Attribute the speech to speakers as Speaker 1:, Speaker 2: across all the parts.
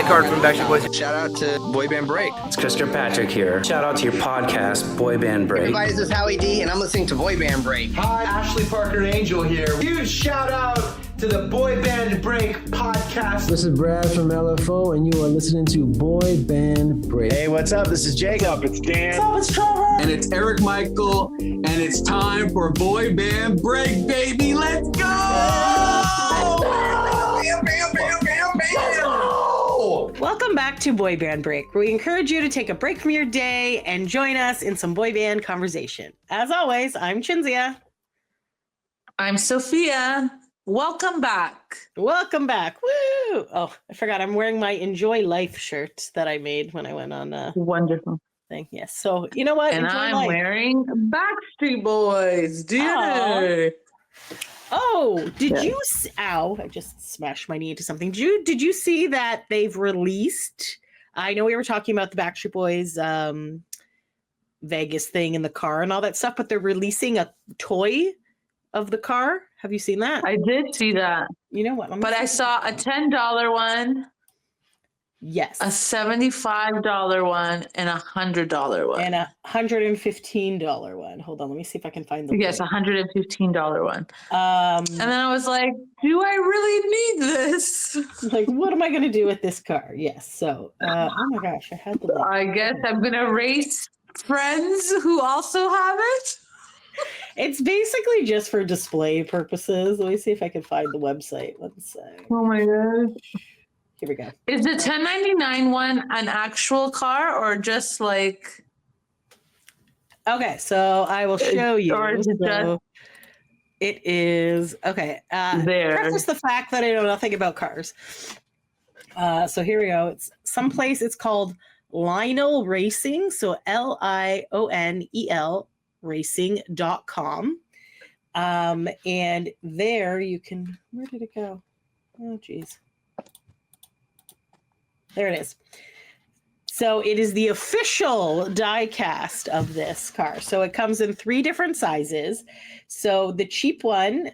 Speaker 1: Nick Hart from Backstreet Boys.
Speaker 2: Shout out to Boy Band Break.
Speaker 3: It's Chris Kirkpatrick here. Shout out to your podcast, Boy Band Break.
Speaker 4: Everybody, this is Howie D, and I'm listening to Boy Band Break.
Speaker 5: Hi, Ashley Parker Angel here. Huge shout out to the Boy Band Break podcast.
Speaker 6: This is Brad from LFO, and you are listening to Boy Band Break.
Speaker 7: Hey, what's up? This is Jacob.
Speaker 8: What's up? It's Dan.
Speaker 9: What's up? It's Trevor.
Speaker 10: And it's Eric Michael, and it's time for Boy Band Break, baby. Let's go! Bam, bam, bam, bam, bam.
Speaker 9: Welcome back to Boy Band Break, where we encourage you to take a break from your day and join us in some boy band conversation. As always, I'm Chinzia.
Speaker 11: I'm Sophia. Welcome back.
Speaker 9: Welcome back. Woo! Oh, I forgot. I'm wearing my Enjoy Life shirt that I made when I went on a
Speaker 11: wonderful
Speaker 9: thing. Yes. So you know what?
Speaker 11: And
Speaker 9: Enjoy
Speaker 11: I'm
Speaker 9: life.
Speaker 11: Wearing Backstreet Boys. Dinner.
Speaker 9: Oh, did you? Ow! I just smashed my knee into something. Did you see that they've released? I know we were talking about the Backstreet Boys Vegas thing in the car and all that stuff, but they're releasing a toy of the car. Have you seen that?
Speaker 11: I did see that.
Speaker 9: You know what?
Speaker 11: But I saw a $10 one.
Speaker 9: Yes.
Speaker 11: A $75 one and a $100 one.
Speaker 9: And a $115 one. Hold on, let me see if I can find the
Speaker 11: Yes, a $115 one.
Speaker 9: And
Speaker 11: then I was like, do I really need this?
Speaker 9: Like, what am I going to do with this car? Yes. So, oh my gosh, I had the link.
Speaker 11: I guess I'm going to race friends who also have it.
Speaker 9: It's basically just for display purposes. Let me see if I can find the website. Let's say.
Speaker 11: Oh my gosh.
Speaker 9: Here we go.
Speaker 11: Is the 1099 one an actual car or just like?
Speaker 9: Okay, so I will show you.
Speaker 11: Or is it just?
Speaker 9: It is okay.
Speaker 11: There.
Speaker 9: Preface the fact that I know nothing about cars. So here we go. It's someplace. It's called Lionel Racing. So LIONEL racing.com. And there you can. Where did it go? Oh, geez. There it is. So it is the official die cast of this car. So it comes in 3 different sizes. So the cheap one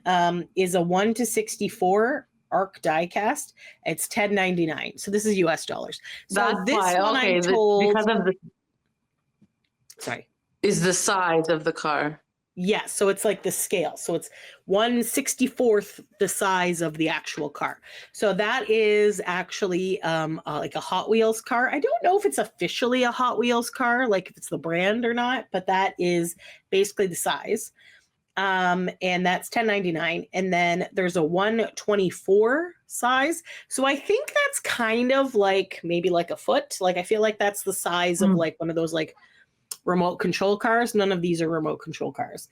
Speaker 9: is a 1:64 ARC die cast. It's $10.99. So this is US dollars. So
Speaker 11: that's
Speaker 9: this
Speaker 11: why.
Speaker 9: one
Speaker 11: Okay,
Speaker 9: I'm told,
Speaker 11: because of the.
Speaker 9: Sorry.
Speaker 11: Is the size of the car.
Speaker 9: Yes, so it's like the scale. So it's 1/64th the size of the actual car. So that is actually like a Hot Wheels car. I don't know if it's officially a Hot Wheels car, like if it's the brand or not, but that is basically the size. And that's $10.99. And then there's a 1/24 size. So I think that's kind of like maybe like a foot. Like I feel like that's the size of like one of those like remote control cars. None of these are remote control cars,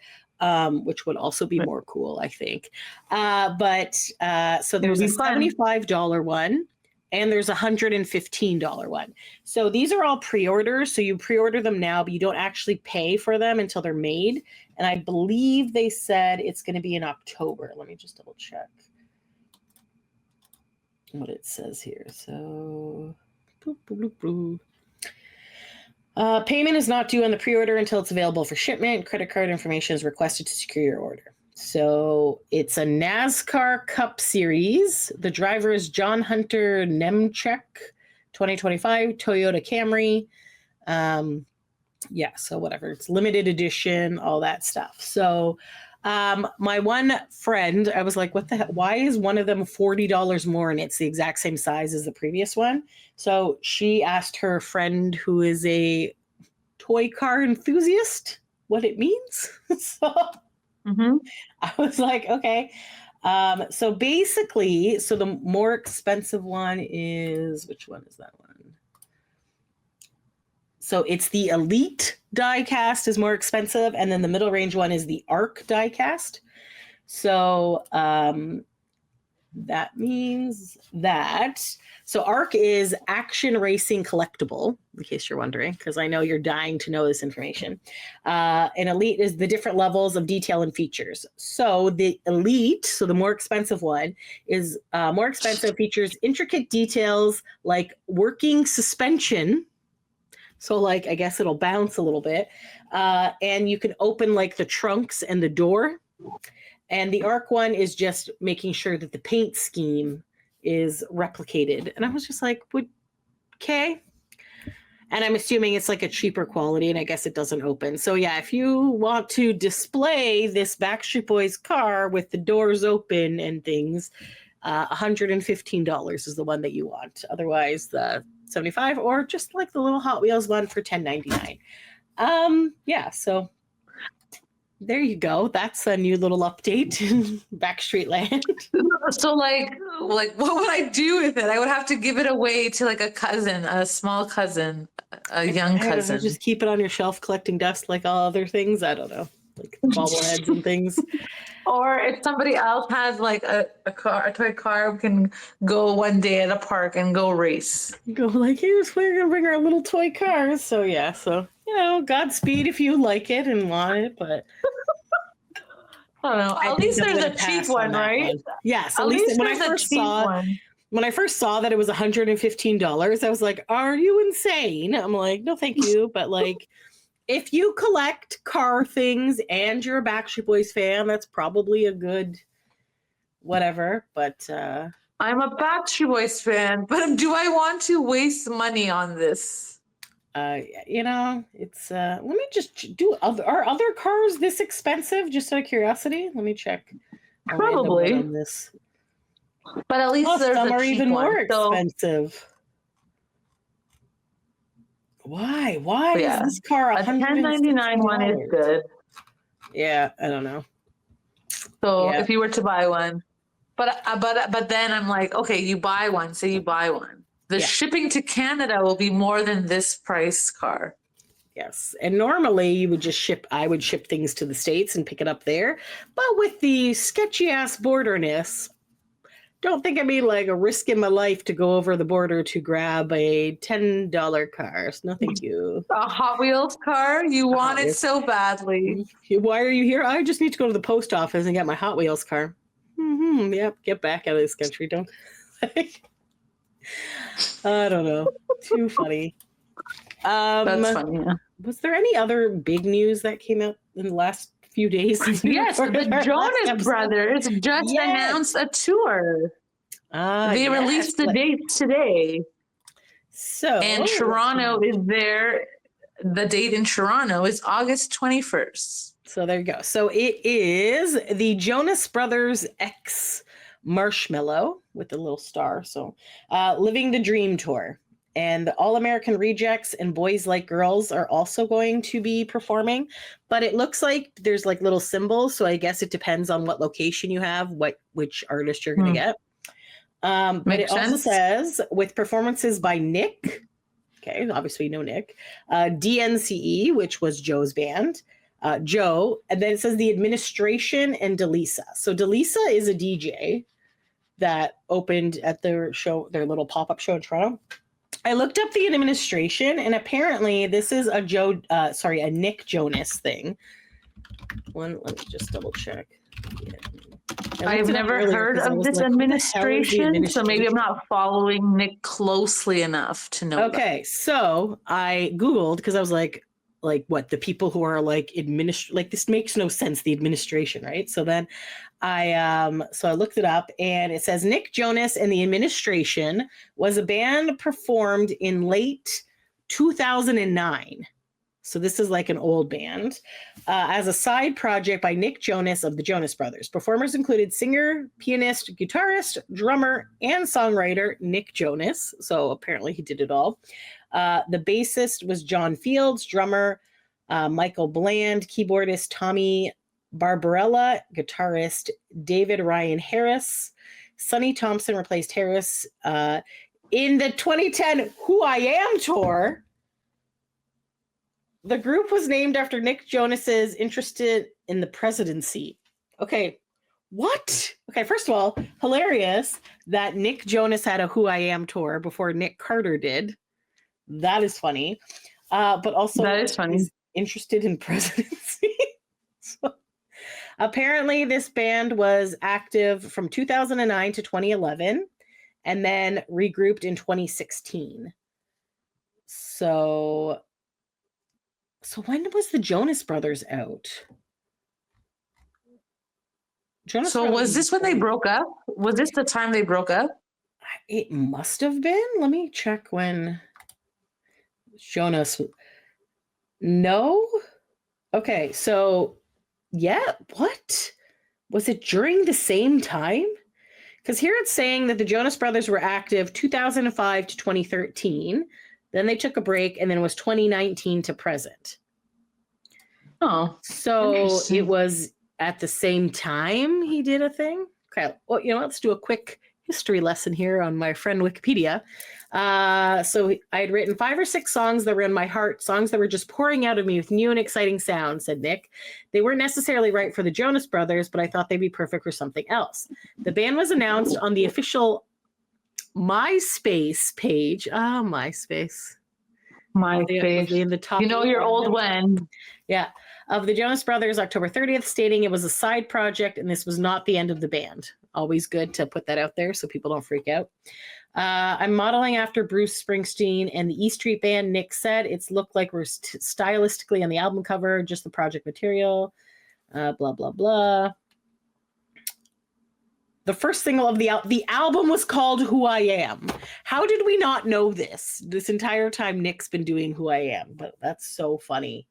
Speaker 9: which would also be more cool, I think. But so there's a $75 one and there's a $115 one. So these are all pre-orders. So you pre-order them now, but you don't actually pay for them until they're made. And I believe they said it's going to be in October. Let me just double check what it says here. So boop, boop, boop, boop. Payment is not due on the pre-order until it's available for shipment. Credit card information is requested to secure your order. So it's a NASCAR Cup Series. The driver is John Hunter Nemechek, 2025 Toyota Camry. Yeah, so whatever. It's limited edition, all that stuff. So my one friend, I was like, what the hell? Why is one of them $40 more and it's the exact same size as the previous one? So she asked her friend who is a toy car enthusiast what it means. So I was like, okay. So basically, so the more expensive one is, which one is that one? So it's the Elite die cast is more expensive. And then the middle range one is the ARC die cast. So that means that, so ARC is Action Racing Collectible, in case you're wondering, because I know you're dying to know this information. And Elite is the different levels of detail and features. So the Elite, so the more expensive one, is more expensive, features intricate details like working suspension. So like, I guess it'll bounce a little bit. And you can open like the trunks and the door. And the ARC one is just making sure that the paint scheme is replicated. And I was just like, $8K. And I'm assuming it's like a cheaper quality, and I guess it doesn't open. So yeah, if you want to display this Backstreet Boys car with the doors open and things, $115 is the one that you want. Otherwise, the $75, or just like the little Hot Wheels one for $10.99. Yeah, so there you go. That's a new little update in Backstreet Land.
Speaker 11: So like what would I do with it? I would have to give it away to like a cousin, a small cousin, a young
Speaker 9: I don't know,
Speaker 11: cousin.
Speaker 9: just keep it on your shelf collecting dust like all other things. I don't know, like bobbleheads and things.
Speaker 11: Or if somebody else has like a toy car, we can go one day at a park and go race.
Speaker 9: Go like, here's we're gonna bring our little toy cars. So yeah, so Godspeed if you like it and want it, but
Speaker 11: I don't know. At least there's a cheap one, right?
Speaker 9: Yes, at least when I first saw that it was $115, I was like, "Are you insane?" I'm like, "No, thank you." But like, if you collect car things and you're a Backstreet Boys fan, that's probably a good whatever. But
Speaker 11: I'm a Backstreet Boys fan, but do I want to waste money on this?
Speaker 9: It's let me just do are other cars this expensive? Just out of curiosity, let me check.
Speaker 11: Probably
Speaker 9: on this.
Speaker 11: But at least there's
Speaker 9: some
Speaker 11: a
Speaker 9: are
Speaker 11: cheap
Speaker 9: even more
Speaker 11: one, so-
Speaker 9: expensive. Why? Why
Speaker 11: Yeah.
Speaker 9: is this car
Speaker 11: A $10.99 one is good.
Speaker 9: Yeah, I don't know.
Speaker 11: So
Speaker 9: Yeah.
Speaker 11: if you were to buy one, but then I'm like, okay, you buy one, say you buy one. The shipping to Canada will be more than this price car.
Speaker 9: Yes. And normally you would just I would ship things to the States and pick it up there. But with the sketchy ass borderness, don't think I'd be like a risk in my life to go over the border to grab a $10 car. So no, thank you.
Speaker 11: A Hot Wheels car? You want it so badly.
Speaker 9: Why are you here? I just need to go to the post office and get my Hot Wheels car. Yep. Get back out of this country. Don't. I don't know. Too funny.
Speaker 11: That's funny. Yeah.
Speaker 9: Was there any other big news that came out in the last few days?
Speaker 11: Yes, the Jonas Brothers just announced a tour. They released the dates today.
Speaker 9: So,
Speaker 11: and Toronto is there. The date in Toronto is August 21st.
Speaker 9: So there you go. So it is the Jonas Brothers X Marshmallow with the little star. So Living the Dream Tour. And the All American Rejects and Boys Like Girls are also going to be performing. But it looks like there's like little symbols. So I guess it depends on what location you have, which artist you're going to get. But it also says with performances by Nick. Okay, obviously no Nick. DNCE, which was Joe's band. Joe. And then it says the administration and Delisa. So Delisa is a DJ that opened at their little pop-up show in Toronto. I looked up the administration, and apparently this is a Nick Jonas thing. Let me just double check. Yeah.
Speaker 11: I've never heard of this administration, so maybe I'm not following Nick closely enough to know.
Speaker 9: Okay, so I Googled because I was like what the people who are like this makes no sense, the administration, right? So then I looked it up, and it says Nick Jonas and the Administration was a band performed in late 2009. So this is like an old band as a side project by Nick Jonas of the Jonas Brothers. Performers included singer, pianist, guitarist, drummer, and songwriter Nick Jonas. So apparently he did it all. The bassist was John Fields, drummer Michael Bland, keyboardist Tommy Barbarella, guitarist David Ryan Harris. Sonny Thompson replaced Harris in the 2010 Who I Am tour. The group was named after Nick Jonas's interested in the presidency. Okay, what? Okay, first of all, hilarious that Nick Jonas had a Who I Am tour before Nick Carter did. That is funny. But also
Speaker 11: that is funny.
Speaker 9: He's interested in presidency. So, apparently this band was active from 2009 to 2011 and then regrouped in 2016. So when was the Jonas Brothers out?
Speaker 11: Was this when they broke up? Was this the time they broke up?
Speaker 9: It must have been. Let me check when. Jonas. No? Okay, so yeah, what? Was it during the same time? Because here it's saying that the Jonas Brothers were active 2005 to 2013. Then they took a break, and then it was 2019 to present.
Speaker 11: Oh,
Speaker 9: So it was at the same time he did a thing? Okay, well, let's do a quick history lesson here on my friend Wikipedia. So I had written 5 or 6 songs that were in my heart, songs that were just pouring out of me with new and exciting sounds, said Nick. They weren't necessarily right for the Jonas Brothers, but I thought they'd be perfect for something else. The band was announced on the official MySpace page. Oh, MySpace.
Speaker 11: MySpace.
Speaker 9: In the top.
Speaker 11: Your old one.
Speaker 9: Yeah. Of the Jonas Brothers, October 30th, stating it was a side project and this was not the end of the band. Always good to put that out there so people don't freak out. I'm modeling after Bruce Springsteen and the E Street Band. Nick said it's looked like we're stylistically on the album cover, just the project material, blah, blah, blah. The first single of the album was called Who I Am. How did we not know this? This entire time Nick's been doing Who I Am, but that's so funny.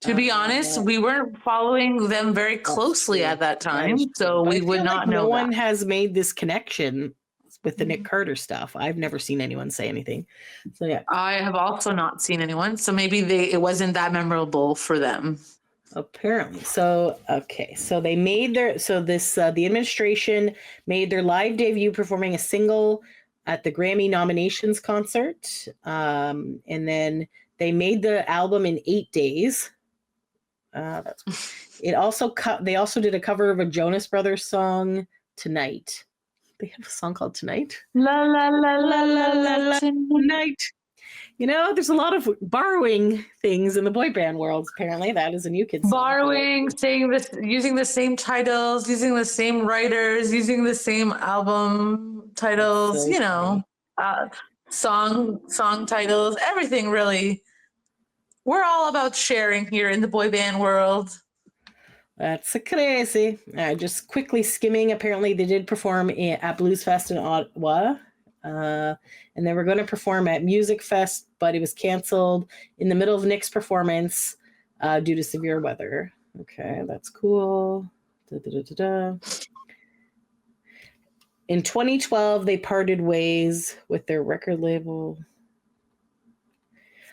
Speaker 11: To be honest, we weren't following them very closely at that time, so we would not know.
Speaker 9: No one has made this connection with the Nick Carter stuff. I've never seen anyone say anything. So yeah, I
Speaker 11: have also not seen anyone. So maybe it wasn't that memorable for them.
Speaker 9: Apparently. So okay, so they made the administration made their live debut performing a single at the Grammy nominations concert, and then they made the album in 8 days. They also did a cover of a Jonas Brothers song, Tonight. They have a song called Tonight.
Speaker 11: La la la la la la
Speaker 9: Tonight. There's a lot of borrowing things in the boy band world. Apparently, that is a new kid's
Speaker 11: borrowing, saying this, using the same titles, using the same writers, using the same album titles. Song titles, everything really. We're all about sharing here in the boy band world.
Speaker 9: That's crazy. Just quickly skimming. Apparently, they did perform at Blues Fest in Ottawa. And they were going to perform at Music Fest, but it was canceled in the middle of Nick's performance due to severe weather. Okay, that's cool. In 2012, they parted ways with their record label.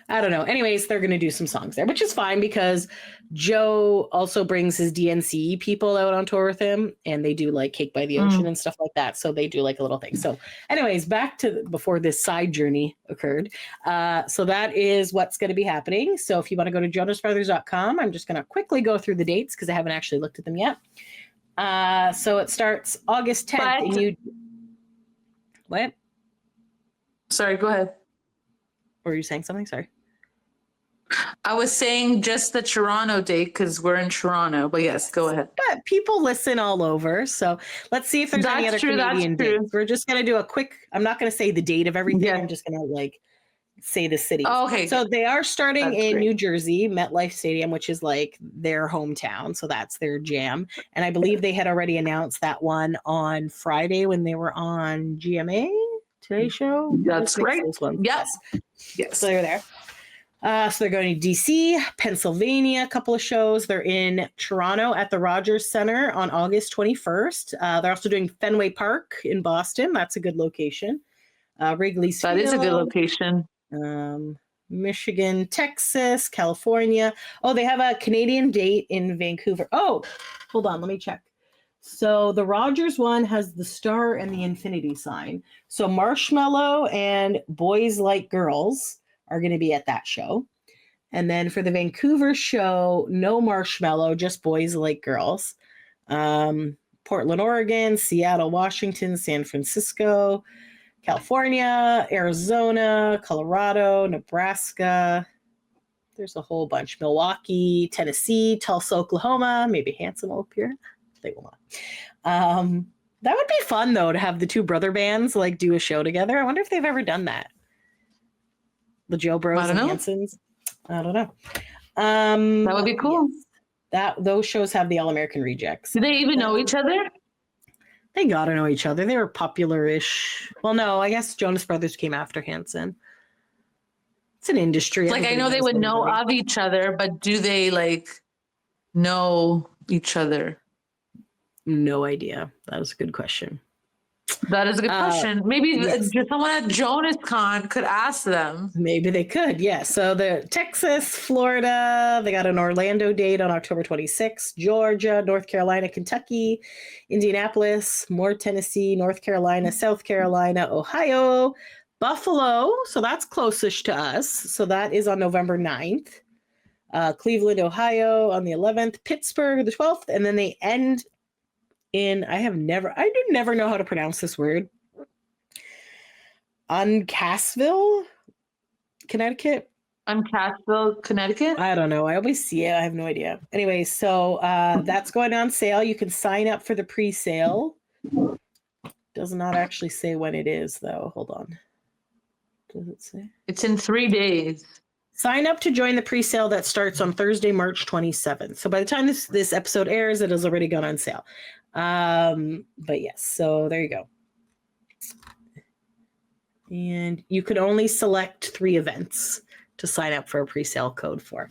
Speaker 9: I don't know. Anyways, they're going to do some songs there, which is fine because Joe also brings his DNC people out on tour with him, and they do like Cake by the Ocean and stuff like that. So they do like a little thing. So anyways, back to before this side journey occurred. So that is what's going to be happening. So if you want to go to jonasbrothers.com, I'm just going to quickly go through the dates because I haven't actually looked at them yet. So it starts August 10th. What?
Speaker 11: Sorry, go ahead.
Speaker 9: Were you saying something? Sorry.
Speaker 11: I was saying just the Toronto date because we're in Toronto, but yes, go ahead.
Speaker 9: But people listen all over, so let's see if there's any other Canadian dates. We're just going to do a quick, I'm not going to say the date of everything. Yeah. I'm just going to say the city.
Speaker 11: Oh, okay.
Speaker 9: So they are starting in New Jersey, MetLife Stadium, which is like their hometown. So that's their jam. And I believe they had already announced that one on Friday when they were on GMA Today Show.
Speaker 11: That's right.
Speaker 9: Yes. So they're there. So they're going to DC, Pennsylvania, a couple of shows. They're in Toronto at the Rogers Center on August 21st. They're also doing Fenway Park in Boston. That's a good location. Wrigley's Field.
Speaker 11: That is a good location.
Speaker 9: Michigan, Texas, California. Oh, they have a Canadian date in Vancouver. Oh, hold on. Let me check. So the Rogers one has the star and the infinity sign. So Marshmallow and Boys Like Girls are going to be at that show. And then for the Vancouver show, no Marshmallow, just Boys Like Girls. Portland, Oregon, Seattle, Washington, San Francisco, California, Arizona, Colorado, Nebraska. There's a whole bunch. Milwaukee, Tennessee, Tulsa, Oklahoma. Maybe Hanson will appear. They will not. That would be fun, though, to have the two brother bands do a show together. I wonder if they've ever done that. The Joe Bros and Hansons. I don't know.
Speaker 11: That would be cool.
Speaker 9: Yes. Those shows have the All American Rejects.
Speaker 11: Do they even know each other?
Speaker 9: They gotta know each other. They were popular-ish. Well, no, I guess Jonas Brothers came after Hanson. It's an industry.
Speaker 11: Like I
Speaker 9: Everybody
Speaker 11: know they
Speaker 9: knows
Speaker 11: would know
Speaker 9: everybody.
Speaker 11: of each other, but do they like know each other?
Speaker 9: No idea. That was a good question.
Speaker 11: That is a good question. Maybe
Speaker 9: yes.
Speaker 11: someone at JONASCON could ask them.
Speaker 9: Maybe they could, yeah. So the Texas, Florida, they got an Orlando date on October 26th, Georgia, North Carolina, Kentucky, Indianapolis, more Tennessee, North Carolina, South Carolina, Ohio, Buffalo. So that's closest to us. So that is on November 9th. Cleveland, Ohio on the 11th, Pittsburgh the 12th, and then they end in, I do never know how to pronounce this word. Uncasville, Connecticut.
Speaker 11: Uncasville, Connecticut?
Speaker 9: I don't know. I always see it. I have no idea. Anyway, so that's going on sale. You can sign up for the pre-sale. Does not actually say when it is, though. Hold on. Does it say?
Speaker 11: It's in 3 days.
Speaker 9: Sign up to join the pre-sale that starts on Thursday, March 27th. So by the time this episode airs, it has already gone on sale. But yes, so there you go. And you could only select 3 events to sign up for a pre-sale code for.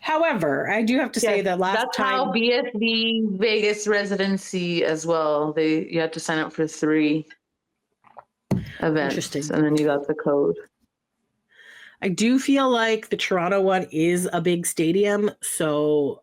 Speaker 9: However, I do have to say that
Speaker 11: that's how BSB Vegas residency as well. You had to sign up for 3 events.
Speaker 9: Interesting.
Speaker 11: And then you got the code.
Speaker 9: I do feel like the Toronto one is a big stadium. So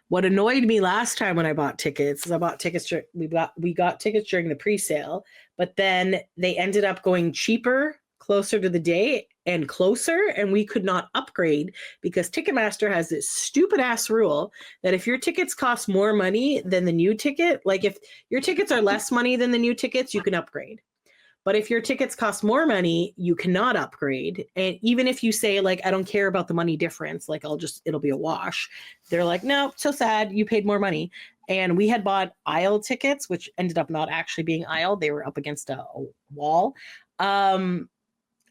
Speaker 9: what annoyed me last time when I bought tickets is we got tickets during the pre-sale, but then they ended up going cheaper closer to the day and closer, and we could not upgrade because Ticketmaster has this stupid ass rule that if your tickets cost more money than the new ticket, like if your tickets are less money than the new tickets, you can upgrade. But if your tickets cost more money, you cannot upgrade. And even if you say, like, I don't care about the money difference, like, it'll be a wash. They're like, no, so sad. You paid more money. And we had bought aisle tickets, which ended up not actually being aisle. They were up against a wall. And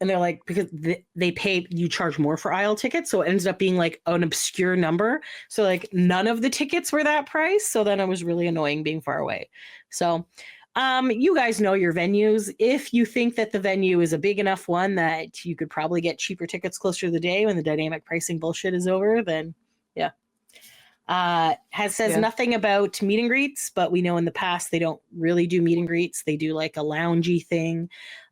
Speaker 9: they're like, because you charge more for aisle tickets. So it ended up being like an obscure number. So like none of the tickets were that price. So then it was really annoying being far away. So you guys know your venues. If you think that the venue is a big enough one that you could probably get cheaper tickets closer to the day when the dynamic pricing bullshit is over, then yeah. Says nothing about meet and greets, but we know in the past they don't really do meet and greets. They do like a loungy thing.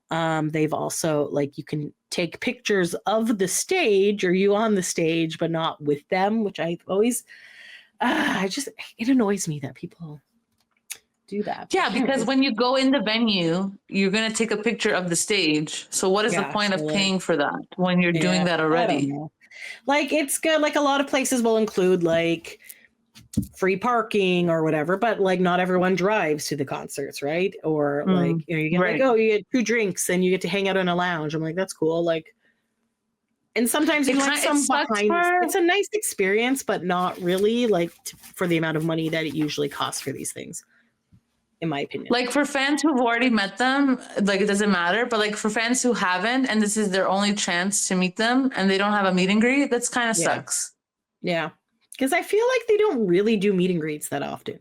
Speaker 9: They've also like you can take pictures of the stage or you on the stage, but not with them, which I always it annoys me that people do that.
Speaker 11: Yeah, because when you go in the venue, you're going to take a picture of the stage. So what is the point of paying for that when you're doing that already?
Speaker 9: Like it's good. Like a lot of places will include like free parking or whatever, but like not everyone drives to the concerts, right? Or like you get like, oh, you get 2 drinks and you get to hang out in a lounge. I'm like, that's cool. Like, and sometimes you like some behind. It's a nice experience, but not really like for the amount of money that it usually costs for these things. In my opinion. Like
Speaker 11: for fans who've already met them, like it doesn't matter. But like for fans who haven't, and this is their only chance to meet them and they don't have a meet and greet, that's kind of sucks.
Speaker 9: Yeah. Because I feel like they don't really do meet and greets that often.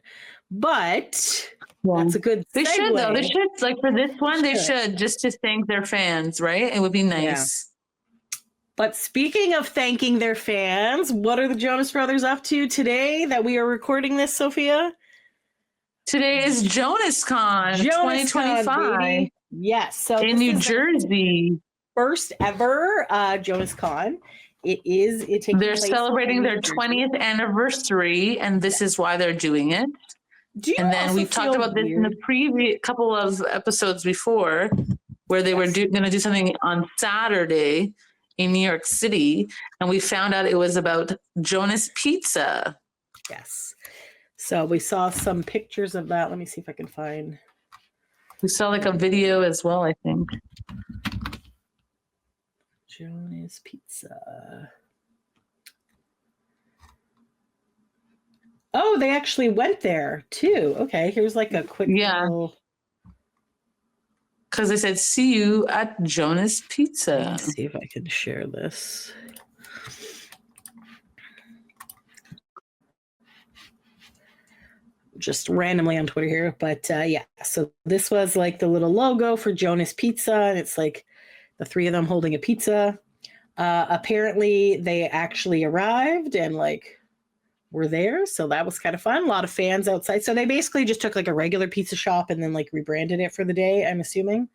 Speaker 9: But that's a good
Speaker 11: They should though. They should, like for this one, they should just to thank their fans, right? It would be nice.
Speaker 9: Yeah. But speaking of thanking their fans, what are the Jonas Brothers up to today that we are recording this, Sophia?
Speaker 11: Today is JONASCON 2025.
Speaker 9: Baby. Yes. So
Speaker 11: in New Jersey.
Speaker 9: First ever JONASCON. They're
Speaker 11: celebrating their 20th anniversary, and this is why they're doing it. And then we've talked about this in the previous couple of episodes before, where they were going to do something on Saturday in New York City, and we found out it was about Jonas Pizza.
Speaker 9: Yes. So we saw some pictures of that. Let me see if I can find.
Speaker 11: We saw like a video as well, I think.
Speaker 9: Jonas Pizza. Oh, they actually went there too. Okay, here's like a quick little...
Speaker 11: Because they said, see you at Jonas Pizza.
Speaker 9: Let's see if I can share this. Just randomly on Twitter here, but yeah, so this was like the little logo for Jonas Pizza, and it's like the three of them holding a pizza. Apparently they actually arrived and like were there. So that was kind of fun. A lot of fans outside. So they basically just took like a regular pizza shop and then like rebranded it for the day, I'm assuming.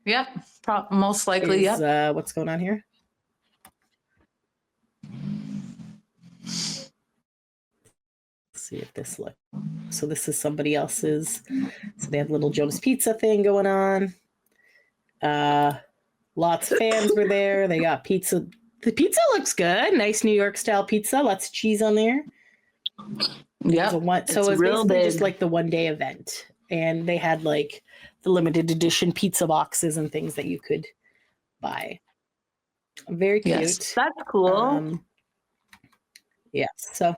Speaker 11: Yep. Most likely. Yep.
Speaker 9: What's going on here? Let's see if this looks. So this is somebody else's. So they had a little Jonas Pizza thing going on. Lots of fans were there. They got pizza. The pizza looks good. Nice New York style pizza. Lots of cheese on there.
Speaker 11: Yeah.
Speaker 9: So it was basically just like the one day event. And they had like the limited edition pizza boxes and things that you could buy. Very cute.
Speaker 11: Yes, that's cool.
Speaker 9: Yeah. So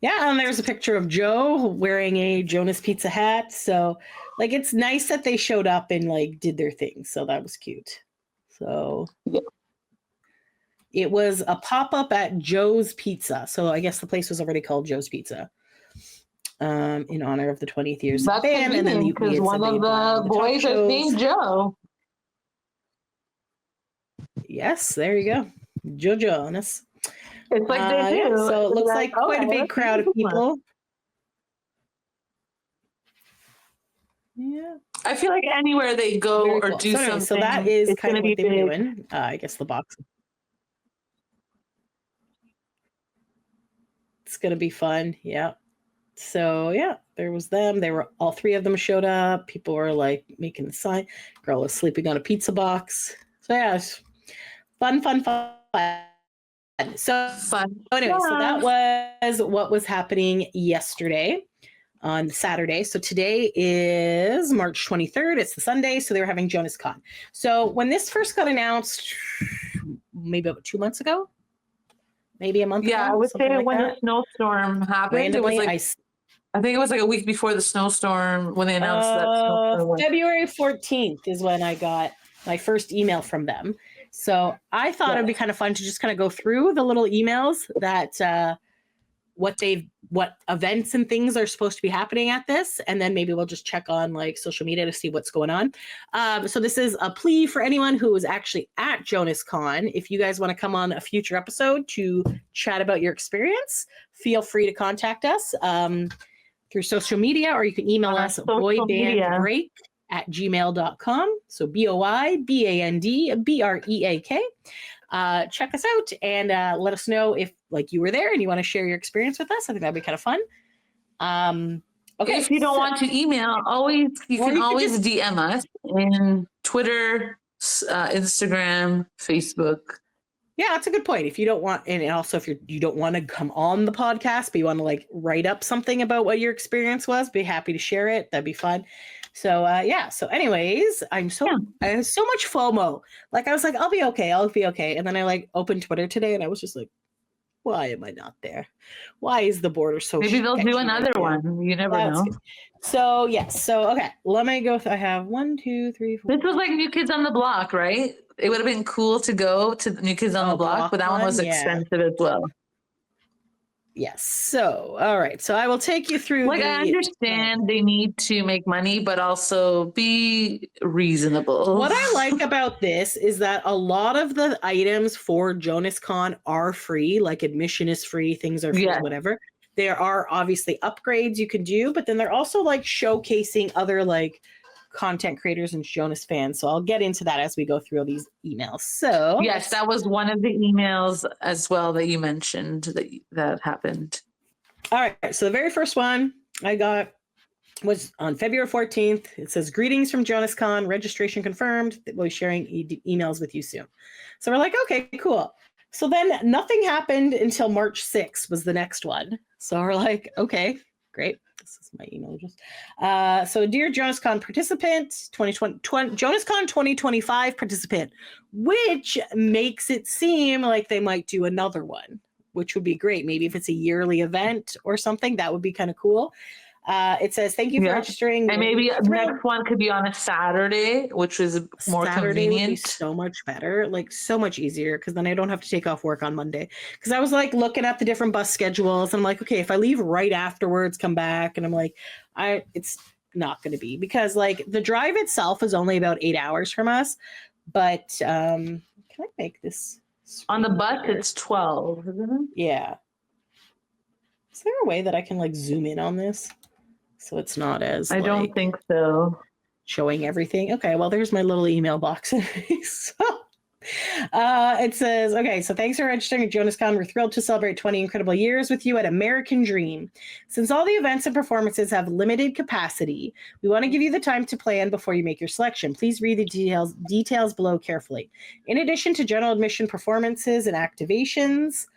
Speaker 9: yeah, and there's a picture of Joe wearing a Jonas Pizza hat. So like it's nice that they showed up and like did their thing. So that was cute. So it was a pop-up at Joe's Pizza. So I guess the place was already called Joe's Pizza. In honor of the 20th years of the band. And then
Speaker 11: because one of the boys is named Joe.
Speaker 9: Yes, there you go. Joe Jonas.
Speaker 11: It's like they do.
Speaker 9: Yeah, so it looks like quite a big crowd of people. Yeah.
Speaker 11: I feel like anywhere they go
Speaker 9: Very
Speaker 11: or
Speaker 9: cool.
Speaker 11: do something.
Speaker 9: So that is
Speaker 11: it's
Speaker 9: kind of
Speaker 11: gonna
Speaker 9: what
Speaker 11: be
Speaker 9: they were
Speaker 11: big.
Speaker 9: doing. I guess the box. It's going to be fun. Yeah. So yeah, there was them. They were all three of them showed up. People were like making the sign. Girl was sleeping on a pizza box. So yeah, it's fun. So anyway, so that was what was happening yesterday on Saturday. So today is March 23rd. It's the Sunday. So they were having JONASCON. So when this first got announced, maybe about 2 months ago, maybe a month ago.
Speaker 11: Yeah, I would say
Speaker 9: like
Speaker 11: when
Speaker 9: that.
Speaker 11: the snowstorm happened,
Speaker 9: Randomly,
Speaker 11: it was like I think it was like a week before the snowstorm when they announced that snowstorm.
Speaker 9: February 14th is when I got my first email from them. So I thought it'd be kind of fun to just kind of go through the little emails that what events and things are supposed to be happening at this, and then maybe we'll just check on like social media to see what's going on. So this is a plea for anyone who is actually at JONASCON. If you guys want to come on a future episode to chat about your experience, feel free to contact us through social media, or you can email us boybandbreak@gmail.com. So BOYBANDBREAK. Check us out and let us know if like you were there and you want to share your experience with us. I think that'd be kind of fun. Okay.
Speaker 11: If you don't want to email, you can always DM us in Twitter, Instagram, Facebook.
Speaker 9: Yeah, that's a good point. If you don't want, and also if you don't want to come on the podcast, but you want to like write up something about what your experience was, be happy to share it. That'd be fun. So yeah. So anyways, I have so much FOMO. Like I was like, I'll be okay. And then I like opened Twitter today and I was just like, why am I not there? Why is the border so
Speaker 11: Maybe they'll do another one. You never know.
Speaker 9: Good. So yes. So okay. Let me go. I have 1, 2, 3, 4.
Speaker 11: This was like New Kids on the Block, right? It would have been cool to go to New Kids on the Block, but that one was expensive as well.
Speaker 9: Yes. So, all right. So I will take you through.
Speaker 11: Like, I understand they need to make money, but also be reasonable.
Speaker 9: What I like about this is that a lot of the items for JONASCON are free, like admission is free, things are free, whatever. There are obviously upgrades you can do, but then they're also like showcasing other like content creators and Jonas fans. So I'll get into that as we go through all these emails. So
Speaker 11: yes, that was one of the emails as well that you mentioned that happened. All
Speaker 9: right. So the very first one I got was on February 14th. It says, greetings from JONASCON, registration confirmed. We'll be sharing emails with you soon. So we're like, okay, cool. So then nothing happened until March 6th was the next one. So we're like, okay, great. This is my email address. So dear JONASCON participant, JONASCON 2025 participant, which makes it seem like they might do another one, which would be great. Maybe if it's a yearly event or something, that would be kind of cool. It says, thank you for registering.
Speaker 11: And maybe next one could be on a Saturday, which is more convenient.
Speaker 9: Would be so much better, like so much easier, because then I don't have to take off work on Monday. Because I was like looking at the different bus schedules. And I'm like, okay, if I leave right afterwards, come back. And I'm like, it's not going to be, because like the drive itself is only about 8 hours from us. But can I make this
Speaker 11: On the bus,
Speaker 9: bigger?
Speaker 11: it's 12, isn't it?
Speaker 9: Yeah. Is there a way that I can like zoom in on this so it's not as
Speaker 11: I don't think so.
Speaker 9: showing everything? Okay, well, there's my little email box. So it says, okay, so thanks for registering at JONASCON. We're thrilled to celebrate 20 incredible years with you at American Dream. Since all the events and performances have limited capacity, we want to give you the time to plan before you make your selection. Please read the details below carefully. In addition to general admission performances and activations,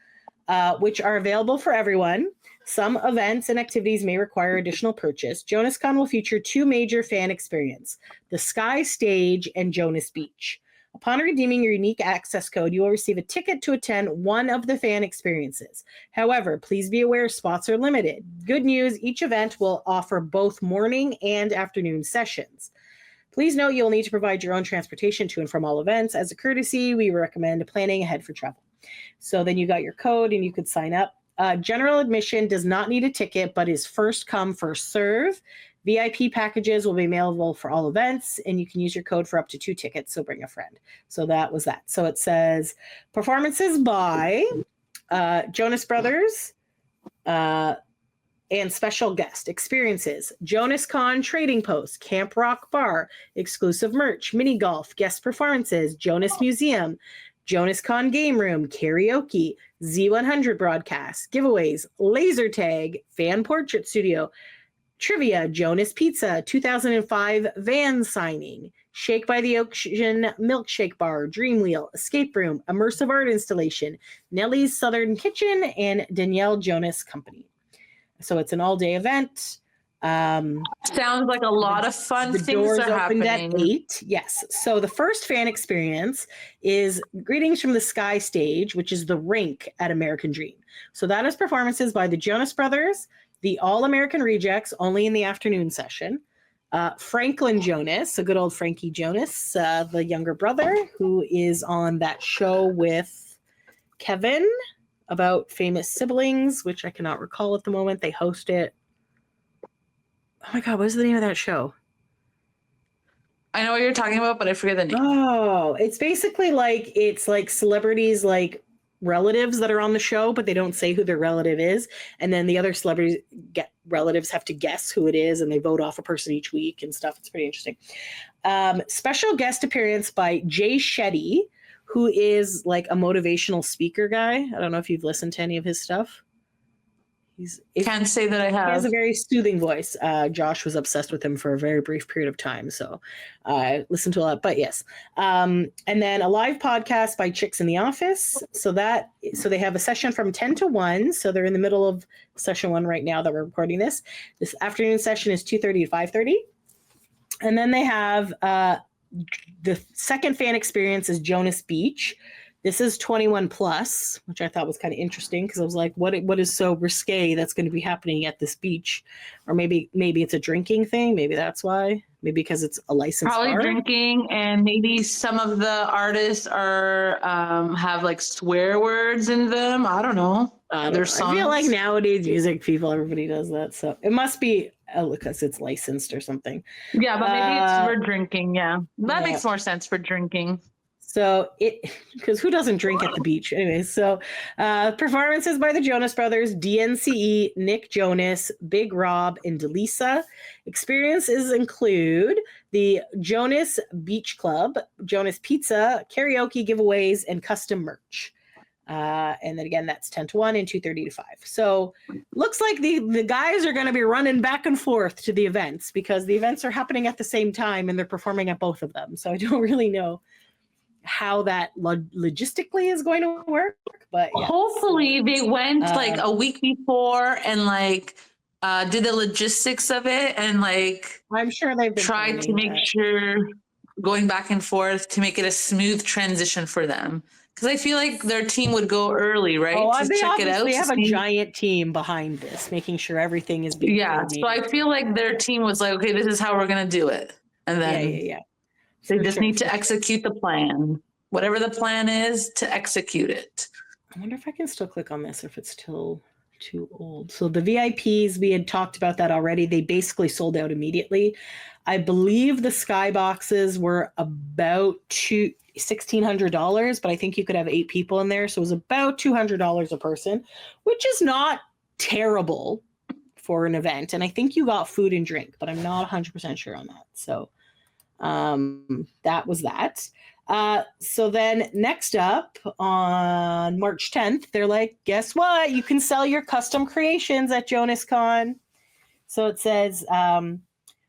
Speaker 9: which are available for everyone, some events and activities may require additional purchase. JONASCON will feature 2 major fan experiences, the Sky Stage and Jonas Beach. Upon redeeming your unique access code, you will receive a ticket to attend one of the fan experiences. However, please be aware spots are limited. Good news, each event will offer both morning and afternoon sessions. Please note you'll need to provide your own transportation to and from all events. As a courtesy, we recommend planning ahead for travel. So then you got your code and you could sign up. General admission does not need a ticket, but is first come, first serve. VIP packages will be available for all events, and you can use your code for up to 2 tickets, so bring a friend. So that was that. So it says performances by Jonas Brothers and special guest experiences, JONASCON Trading Post, Camp Rock Bar, exclusive merch, mini golf, guest performances, Jonas Museum, JONASCON Game Room, karaoke, Z100 broadcast, giveaways, laser tag, fan portrait studio, trivia, Jonas Pizza, 2005 van signing, Shake by the Ocean milkshake bar, Dream Wheel, escape room, immersive art installation, Nellie's Southern Kitchen, and Danielle Jonas Company. So it's an all-day event.
Speaker 11: Sounds like a lot of fun things
Speaker 9: doors
Speaker 11: are
Speaker 9: opened
Speaker 11: happening.
Speaker 9: at 8. Yes. So the first fan experience is Greetings from the Sky Stage, which is the rink at American Dream. So that is performances by the Jonas Brothers, the All American Rejects, only in the afternoon session. Franklin Jonas, a good old Frankie Jonas, the younger brother, who is on that show with Kevin about famous siblings, which I cannot recall at the moment. They host it. Oh my God, what is the name of that show?
Speaker 11: I know what you're talking about, but I forget the name.
Speaker 9: Oh, it's basically like, it's like celebrities, like relatives that are on the show, but they don't say who their relative is. And then the other celebrities relatives have to guess who it is, and they vote off a person each week and stuff. It's pretty interesting. Special guest appearance by Jay Shetty, who is like a motivational speaker guy. I don't know if you've listened to any of his stuff.
Speaker 11: Can't say that I have.
Speaker 9: He has a very soothing voice. Josh was obsessed with him for a very brief period of time, so I listened to a lot. But yes, and then a live podcast by Chicks in the Office. So they have a session from 10 to 1. So they're in the middle of session 1 right now that we're recording this. This afternoon session is 2:30 to 5:30, and then they have the second fan experience is Jonas Beach. This is 21 plus, which I thought was kind of interesting because I was like, what is so risque that's going to be happening at this beach? Or maybe it's a drinking thing. Maybe that's why. Maybe because it's a licensed
Speaker 11: Probably
Speaker 9: bar.
Speaker 11: drinking, and maybe some of the artists are have like swear words in them. I don't know. There's songs.
Speaker 9: I feel like nowadays music people, everybody does that. So it must be because it's licensed or something.
Speaker 11: Yeah, but maybe it's for drinking. Yeah, that makes more sense for drinking.
Speaker 9: So because who doesn't drink at the beach? Anyway, so performances by the Jonas Brothers, DNCE, Nick Jonas, Big Rob, and Delisa. Experiences include the Jonas Beach Club, Jonas Pizza, karaoke giveaways, and custom merch. And then again, that's 10 to 1 and 2:30 to 5. So looks like the guys are going to be running back and forth to the events because the events are happening at the same time and they're performing at both of them. So I don't really know how that logistically is going to work, but yeah.
Speaker 11: Hopefully they went like a week before and like did the logistics of it and like
Speaker 9: I'm sure they've been
Speaker 11: tried to make sure going back and forth to make it a smooth transition for them. Because I feel like their team would go early, right?
Speaker 9: Oh,
Speaker 11: to check it out.
Speaker 9: They have a giant team behind this, making sure everything is being
Speaker 11: so I feel like their team was like, okay, this is how we're gonna do it. And then they just need to execute the plan. Whatever the plan is, to execute it.
Speaker 9: I wonder if I can still click on this, if it's still too old. So the VIPs, we had talked about that already. They basically sold out immediately. I believe the skyboxes were about $1,600, but I think you could have 8 people in there. So it was about $200 a person, which is not terrible for an event. And I think you got food and drink, but I'm not 100% sure on that. So that was that. So then next up on March 10th, they're like, guess what? You can sell your custom creations at JONASCON. So it says,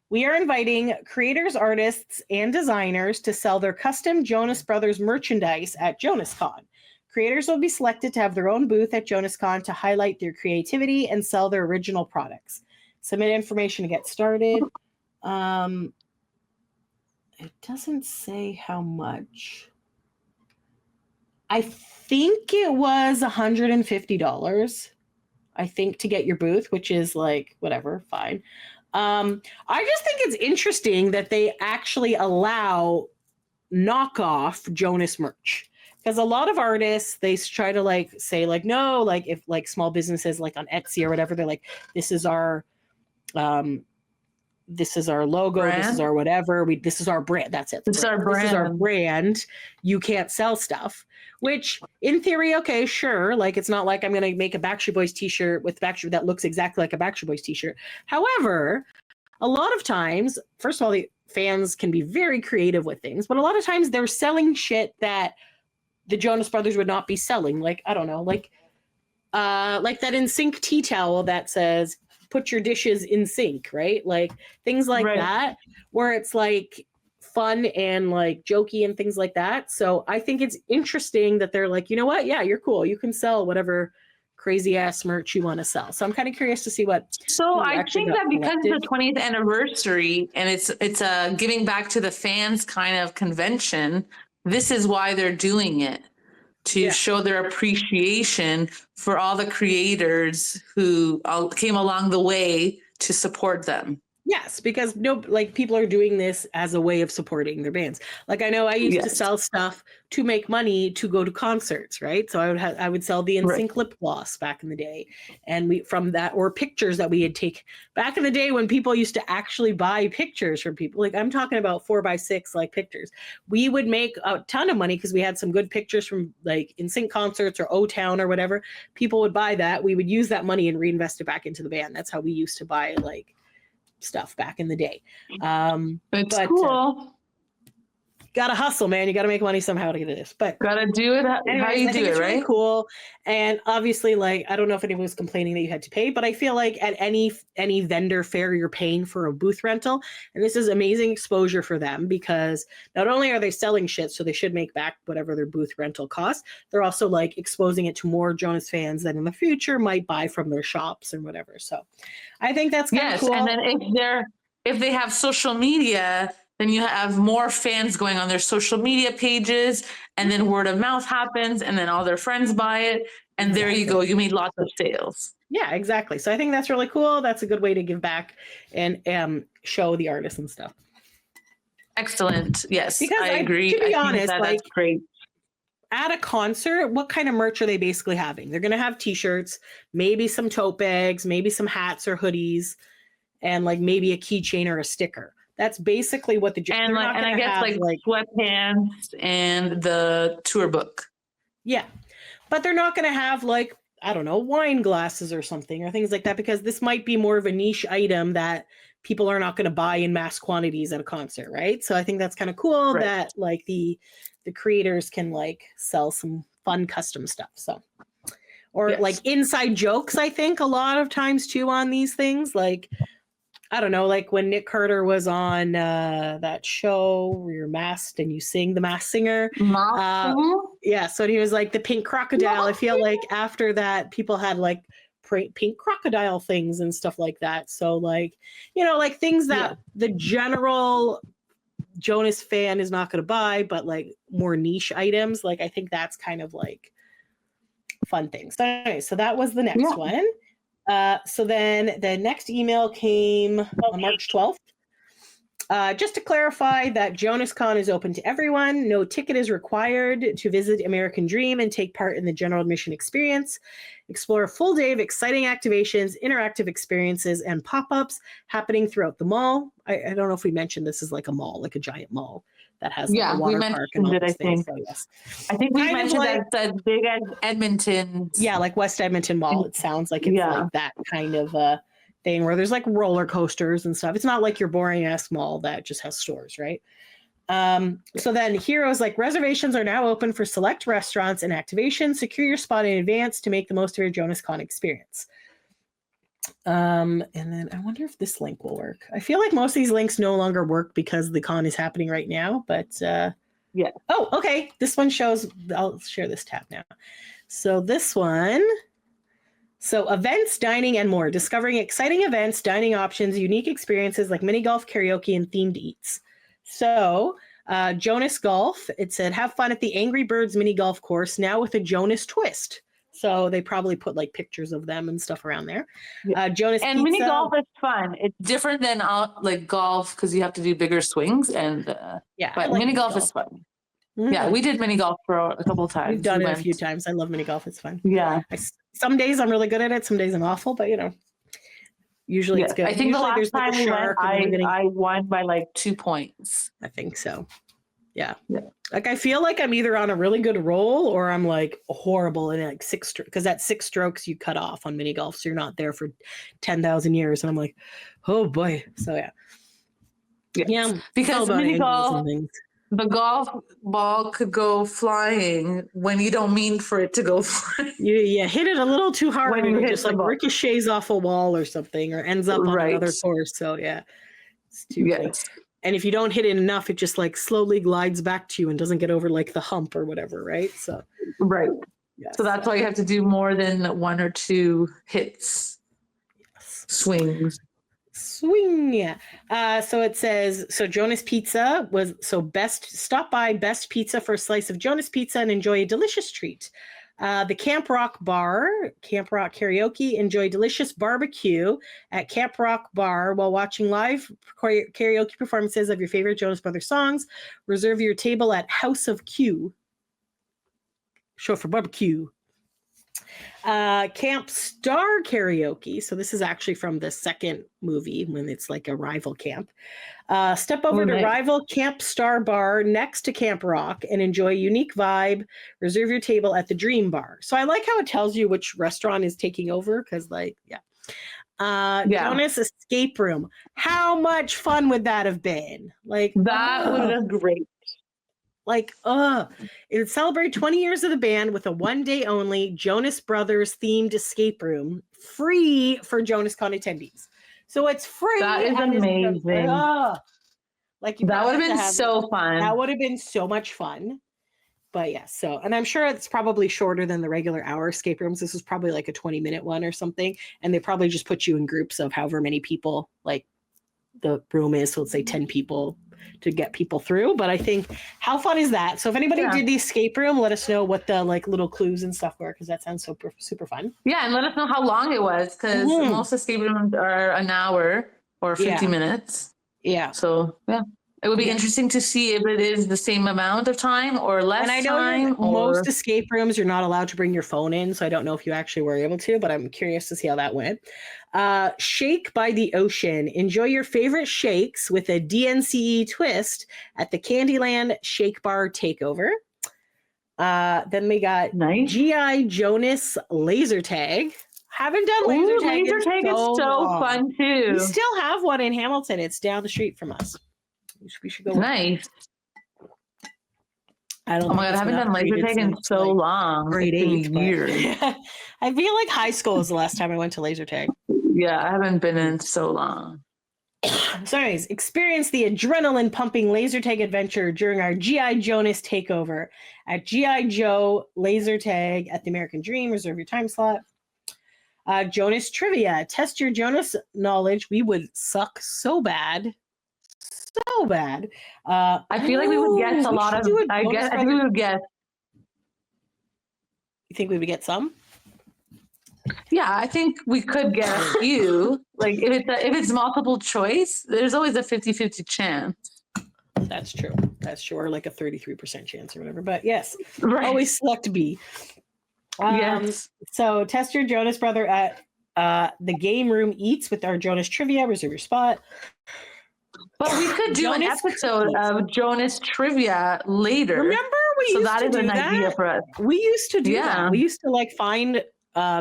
Speaker 9: we are inviting creators, artists, and designers to sell their custom Jonas Brothers merchandise at JONASCON. Creators will be selected to have their own booth at JONASCON to highlight their creativity and sell their original products. Submit information to get started. It doesn't say how much. I think it was $150, I think, to get your booth, which is like, whatever, fine. I just think it's interesting that they actually allow knockoff Jonas merch. Because a lot of artists, they try to like say like, no, like if like small businesses like on Etsy or whatever, they're like, this is our logo, brand? This is our whatever, this is our brand. That's it. This is our brand. You can't sell stuff, which in theory, okay, sure. Like it's not like I'm going to make a Backstreet Boys t-shirt with Backstreet that looks exactly like a Backstreet Boys t-shirt. However, a lot of times, first of all, the fans can be very creative with things, but a lot of times they're selling shit that the Jonas Brothers would not be selling. Like, I don't know, like that NSYNC tea towel that says, put your dishes in sync, right? Like things like that, where it's like fun and like jokey and things like that. So I think it's interesting that they're like, you know what? Yeah, you're cool. You can sell whatever crazy ass merch you want to sell. So I'm kind of curious to see what.
Speaker 11: So I think that because it's the 20th anniversary and it's a giving back to the fans kind of convention, this is why they're doing it, to show their appreciation for all the creators who came along the way to support them.
Speaker 9: Yes, because people are doing this as a way of supporting their bands. Like I know I used to sell stuff to make money to go to concerts, right? So I would sell the NSYNC lip gloss back in the day, and from that, or pictures that we had take back in the day when people used to actually buy pictures from people. Like I'm talking about 4x6 like pictures. We would make a ton of money because we had some good pictures from like NSYNC concerts or O-Town or whatever. People would buy that. We would use that money and reinvest it back into the band. That's how we used to buy like stuff back in the day.
Speaker 11: It's cool.
Speaker 9: Gotta hustle, man. You gotta make money somehow to get this. But
Speaker 11: gotta do it how you do it, right?
Speaker 9: Really cool. And obviously, like I don't know if anyone was complaining that you had to pay, but I feel like at any vendor fair, you're paying for a booth rental, and this is amazing exposure for them because not only are they selling shit, so they should make back whatever their booth rental costs, they're also like exposing it to more Jonas fans that in the future might buy from their shops or whatever. So I think that's kind of cool.
Speaker 11: And then if they have social media, then you have more fans going on their social media pages, and then word of mouth happens, and then all their friends buy it, and there you go. You made lots of sales.
Speaker 9: Yeah, exactly. So I think that's really cool. That's a good way to give back and show the artists and stuff.
Speaker 11: Excellent. Yes,
Speaker 9: because
Speaker 11: I agree.
Speaker 9: To be honest,
Speaker 11: that's great.
Speaker 9: At a concert, what kind of merch are they basically having? They're going to have t-shirts, maybe some tote bags, maybe some hats or hoodies, and like maybe a keychain or a sticker. That's basically what the
Speaker 11: and I guess like sweatpants and the tour book.
Speaker 9: Yeah, but they're not going to have like, I don't know, wine glasses or something or things like that, because this might be more of a niche item that people are not going to buy in mass quantities at a concert, right? So I think that's kind of cool that like the creators can like sell some fun custom stuff. So, or like inside jokes, I think a lot of times too on these things, like, I don't know, like when Nick Carter was on that show where you're masked and you sing, The Masked Singer. Yeah, so he was like the pink crocodile. I feel like after that, people had like pink crocodile things and stuff like that. So like, you know, like things that the general Jonas fan is not going to buy, but like more niche items. Like I think that's kind of like fun things. So anyway, so that was the next one. So then the next email came on March 12th. Just to clarify that JONASCON is open to everyone. No ticket is required to visit American Dream and take part in the general admission experience. Explore a full day of exciting activations, interactive experiences, and pop-ups happening throughout the mall. I don't know if we mentioned this is like a mall, like a giant mall that has like, a water park and all those things. So, yes.
Speaker 11: I think we mentioned that it's as big as Edmonton.
Speaker 9: Yeah, like West Edmonton Mall. It sounds like it's like that kind of thing where there's like roller coasters and stuff. It's not like your boring ass mall that just has stores, right? So then Heroes like reservations are now open for select restaurants and activations. Secure your spot in advance to make the most of your JONASCON experience. And then I wonder if this link will work. I feel like most of these links no longer work because the con is happening right now, but
Speaker 11: yeah.
Speaker 9: Oh, okay. This one shows, I'll share this tab now. So this one, so events, dining, and more. Discovering exciting events, dining options, unique experiences like mini golf, karaoke, and themed eats. So Jonas Golf, it said, have fun at the Angry Birds mini golf course now with a Jonas twist. So they probably put like pictures of them and stuff around there. Jonas
Speaker 11: and
Speaker 9: Pizza.
Speaker 11: Mini golf is fun. It's different than like golf because you have to do bigger swings and but
Speaker 9: like
Speaker 11: mini golf is fun. Mm-hmm. Yeah, we did mini golf for a couple of times.
Speaker 9: We've done it a few times. I love mini golf. It's fun.
Speaker 11: Yeah.
Speaker 9: Some days I'm really good at it. Some days I'm awful, but usually it's good.
Speaker 11: I think
Speaker 9: usually
Speaker 11: the last time we went,
Speaker 9: I
Speaker 11: won by like 2 points.
Speaker 9: I think so. Yeah. Like I feel like I'm either on a really good roll or I'm like horrible in like 6 because at 6 strokes you cut off on mini golf, so you're not there for 10,000 years. And I'm like, oh boy. So yeah.
Speaker 11: Because mini golf, the golf ball could go flying when you don't mean for it to go flying.
Speaker 9: You hit it a little too hard and it just like ricochets off a wall or something or ends up on another course. So it's too funny. And if you don't hit it enough, it just like slowly glides back to you and doesn't get over like the hump or whatever, right? So
Speaker 11: So that's why you have to do more than 1 or 2 hits. Swings.
Speaker 9: Swing, so it says, so Jonas Pizza was, stop by Best Pizza for a slice of Jonas Pizza and enjoy a delicious treat. The Camp Rock Bar, Camp Rock Karaoke, enjoy delicious barbecue at Camp Rock Bar while watching live karaoke performances of your favorite Jonas Brothers songs. Reserve your table at House of Q. Short for barbecue. Camp Star Karaoke. So this is actually from the second movie when it's like a rival camp. Step over to rival Camp Star Bar next to Camp Rock and enjoy a unique vibe. Reserve your table at the Dream Bar. So I like how it tells you which restaurant is taking over because Jonas Escape Room. How much fun would that have been? Like
Speaker 11: that would have been great.
Speaker 9: Like, it would celebrate 20 years of the band with a 1-day only Jonas Brothers themed escape room, free for JONASCON attendees. So it's free.
Speaker 11: That is amazing.
Speaker 9: That would
Speaker 11: have been so fun.
Speaker 9: That would have been so much fun. But and I'm sure it's probably shorter than the regular hour escape rooms. This was probably like a 20-minute one or something. And they probably just put you in groups of however many people like the room is. So let's say 10 people to get people through. But I think how fun is that? So if anybody did the escape room, let us know what the like little clues and stuff were because that sounds super fun.
Speaker 11: Yeah, and let us know how long it was because most escape rooms are an hour or 50 minutes.
Speaker 9: Yeah.
Speaker 11: So it would be interesting to see if it is the same amount of time or less time. And I know
Speaker 9: most escape rooms you're not allowed to bring your phone in, so I don't know if you actually were able to, but I'm curious to see how that went. Shake by the Ocean. Enjoy your favorite shakes with a DNCE twist at the Candyland Shake Bar Takeover. Then we got G.I. Jonas Laser Tag. Haven't done laser tag.
Speaker 11: Laser tag is so fun too.
Speaker 9: We still have one in Hamilton. It's down the street from us. We should go.
Speaker 11: Nice.
Speaker 9: I don't.
Speaker 11: Oh my god, I haven't done laser tag in so long.
Speaker 9: Grade 8 years. I feel like high school was the last time I went to laser tag.
Speaker 11: Yeah, I haven't been in so long.
Speaker 9: So anyways, experience the adrenaline pumping laser tag adventure during our G.I. Jonas takeover at G.I. Joe Laser Tag at the American Dream. Reserve your time slot. Jonas Trivia. Test your Jonas knowledge. We would suck so bad.
Speaker 11: I feel like we would guess a lot of. I think we would guess.
Speaker 9: You think we would get some?
Speaker 11: Yeah, I think we could get a few. Like if it's multiple choice, there's always a 50-50 chance.
Speaker 9: That's true. That's sure, like a 33% chance or whatever. But yes,
Speaker 11: Right.
Speaker 9: always select B.
Speaker 11: Yes.
Speaker 9: So test your Jonas Brother at the Game Room Eats with our Jonas Trivia. Reserve your spot.
Speaker 11: But we could do an
Speaker 9: Jonas
Speaker 11: episode
Speaker 9: cookies.
Speaker 11: of Jonas Trivia later.
Speaker 9: Remember we
Speaker 11: So
Speaker 9: used
Speaker 11: that
Speaker 9: to
Speaker 11: is
Speaker 9: do
Speaker 11: an
Speaker 9: that?
Speaker 11: idea for us.
Speaker 9: We used to do
Speaker 11: Yeah.
Speaker 9: that. We used to like find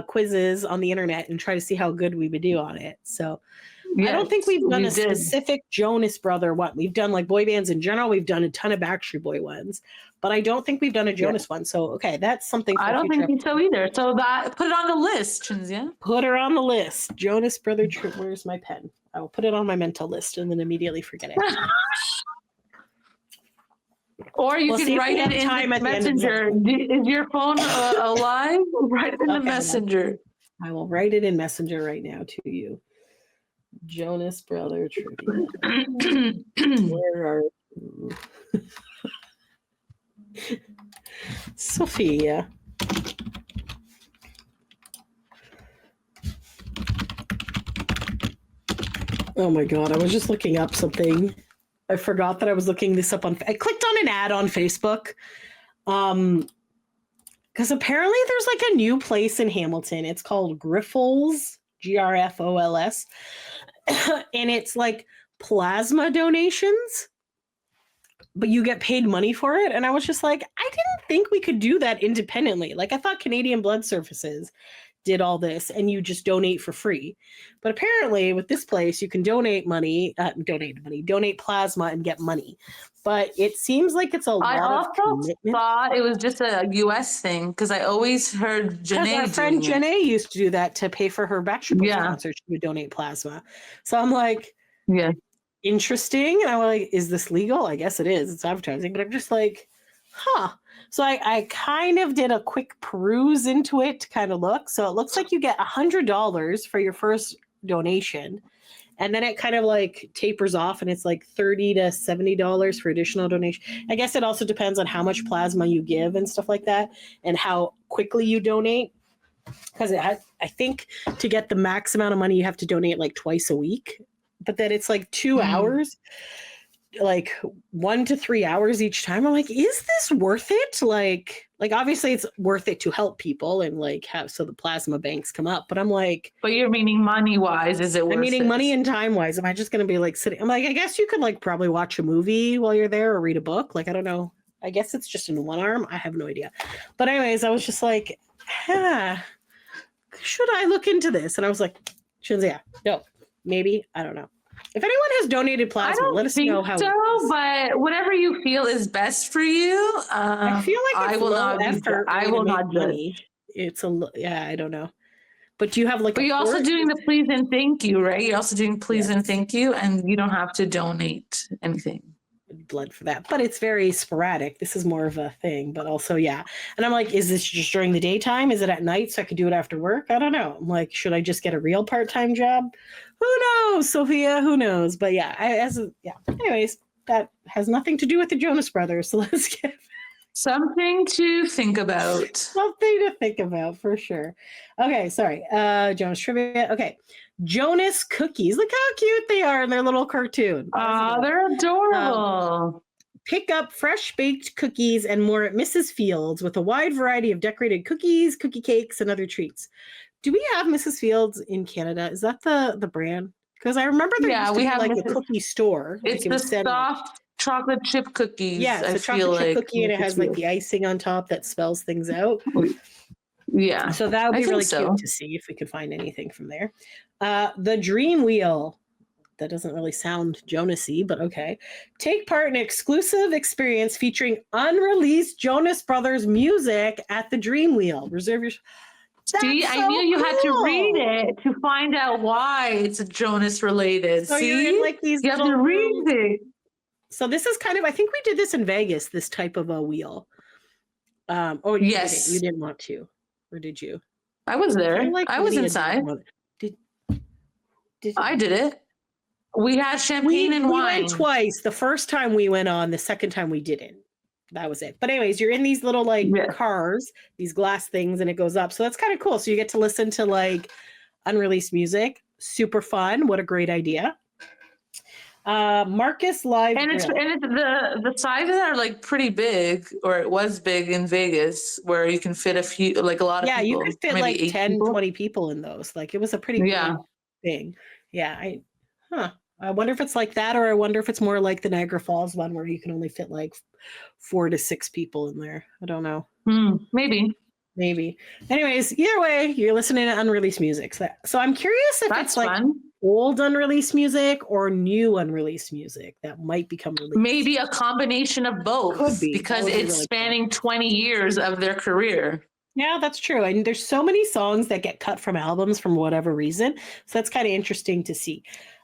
Speaker 9: quizzes on the internet and try to see how good we would do on it. So I don't think we've done a specific Jonas Brother one. We've done like boy bands in general. We've done a ton of Backstreet Boy ones, but I don't think we've done a Jonas one. So okay, that's something. For
Speaker 11: I don't
Speaker 9: future
Speaker 11: think so either. So that put it on the list, Chinzia.
Speaker 9: Put her on the list. Jonas Brother. Where's my pen? I will put it on my mental list and then immediately forget it.
Speaker 11: Or you
Speaker 9: We'll see
Speaker 11: can
Speaker 9: if
Speaker 11: write
Speaker 9: we have
Speaker 11: it in
Speaker 9: time
Speaker 11: the
Speaker 9: at the end of
Speaker 11: messenger. Is your phone alive? Write it in the
Speaker 9: Okay,
Speaker 11: messenger.
Speaker 9: I will write it in Messenger right now to you. Jonas Brother Trivia. Where are you? Sophia. Oh my God, I was just looking up something. I forgot that I was looking this up on. I clicked on an ad on Facebook. Because apparently there's like a new place in Hamilton. It's called Grifols, Grfols. And it's like plasma donations, but you get paid money for it. And I was just like, I didn't think we could do that independently. Like I thought Canadian Blood Services did all this and you just donate for free. But apparently with this place, you can donate plasma and get money. But it seems like it's a lot of commitment.
Speaker 11: I also thought it was just a US thing because I always heard Janae.
Speaker 9: Our friend Janae used to do that to pay for her Backstreet Boys concert. She would donate plasma. So I'm like,
Speaker 11: yeah,
Speaker 9: interesting. And I was like, is this legal? I guess it is. It's advertising. But I'm just like, huh. So I kind of did a quick peruse into it to kind of look. So it looks like you get $100 for your first donation. And then it kind of like tapers off and it's like $30 to $70 for additional donation. I guess it also depends on how much plasma you give and stuff like that and how quickly you donate. Because I think to get the max amount of money, you have to donate like twice a week. But then it's like 2 hours, like 1 to 3 hours each time. I'm like, is this worth it? Like obviously it's worth it to help people and like have so the plasma banks come up. But I'm like,
Speaker 11: but you're meaning money wise, is it worth it?
Speaker 9: I'm meaning money and time wise. Am I just going to be like sitting? I'm like, I guess you could like probably watch a movie while you're there or read a book. Like, I don't know. I guess it's just in one arm. I have no idea. But anyways, I was just like, should I look into this? And I was like, Shinzia, no, maybe. I don't know. If anyone has donated plasma, let us know how.
Speaker 11: But whatever you feel is best for you.
Speaker 9: I feel like it's low effort.
Speaker 11: I will not
Speaker 9: money. It's I don't know. But do you have like?
Speaker 11: But you're also doing the please and thank you, right? You're also doing please and thank you, and you don't have to donate anything.
Speaker 9: Blood for that, but it's very sporadic. This is more of a thing, but also and I'm like, is this just during the daytime? Is it at night so I could do it after work? I don't know. I'm like, should I just get a real part-time job? Who knows, Sophia? Who knows? But anyways, that has nothing to do with the Jonas Brothers, so let's get
Speaker 11: something to think about.
Speaker 9: Something to think about for sure. Okay, sorry. Jonas Trivia. Okay. Jonas cookies. Look how cute they are in their little cartoon.
Speaker 11: They're adorable.
Speaker 9: Pick up fresh baked cookies and more at Mrs. Fields with a wide variety of decorated cookies, cookie cakes, and other treats. Do we have Mrs. Fields in Canada? Is that the brand? Because I remember there used to be like a cookie store.
Speaker 11: It's the soft chocolate chip cookies.
Speaker 9: Yeah, it's a chocolate chip cookie and it has like the icing on top that spells things out.
Speaker 11: Yeah.
Speaker 9: So that would be really cute to see if we could find anything from there. The Dream Wheel. That doesn't really sound Jonas-y, but okay. Take part in an exclusive experience featuring unreleased Jonas Brothers music at the Dream Wheel. Reserve your...
Speaker 11: See, I knew you had to read it to find out why it's Jonas related.
Speaker 9: So
Speaker 11: see,
Speaker 9: you're in like these
Speaker 11: you have to read it.
Speaker 9: So this is kind of, I think we did this in Vegas, this type of a wheel.
Speaker 11: Yes.
Speaker 9: You didn't want to, or did you?
Speaker 11: I was there. I was inside. I did it. We had champagne and wine.
Speaker 9: We went twice. The first time we went on, the second time we didn't. that was it. But anyways, you're in these little like cars, these glass things, and it goes up. So that's kind of cool. So you get to listen to like unreleased music. Super fun. What a great idea. Marcus Live.
Speaker 11: And it's the sizes are like pretty big, or it was big in Vegas, where you can fit a lot of people.
Speaker 9: You could fit like 10,
Speaker 11: people.
Speaker 9: 20 people in those. Like it was a pretty big thing. Yeah. I wonder if it's like that, or I wonder if it's more like the Niagara Falls one where you can only fit like 4 to 6 people in there. I don't know.
Speaker 11: Maybe.
Speaker 9: Anyways, either way, you're listening to unreleased music. So I'm curious if it's like
Speaker 11: fun.
Speaker 9: Old unreleased music or new unreleased music that might become released.
Speaker 11: Maybe a combination of both.
Speaker 9: Could be.
Speaker 11: Because it's really spanning 20 years of their career.
Speaker 9: Yeah, that's true. And there's so many songs that get cut from albums from whatever reason. So that's kind of interesting to see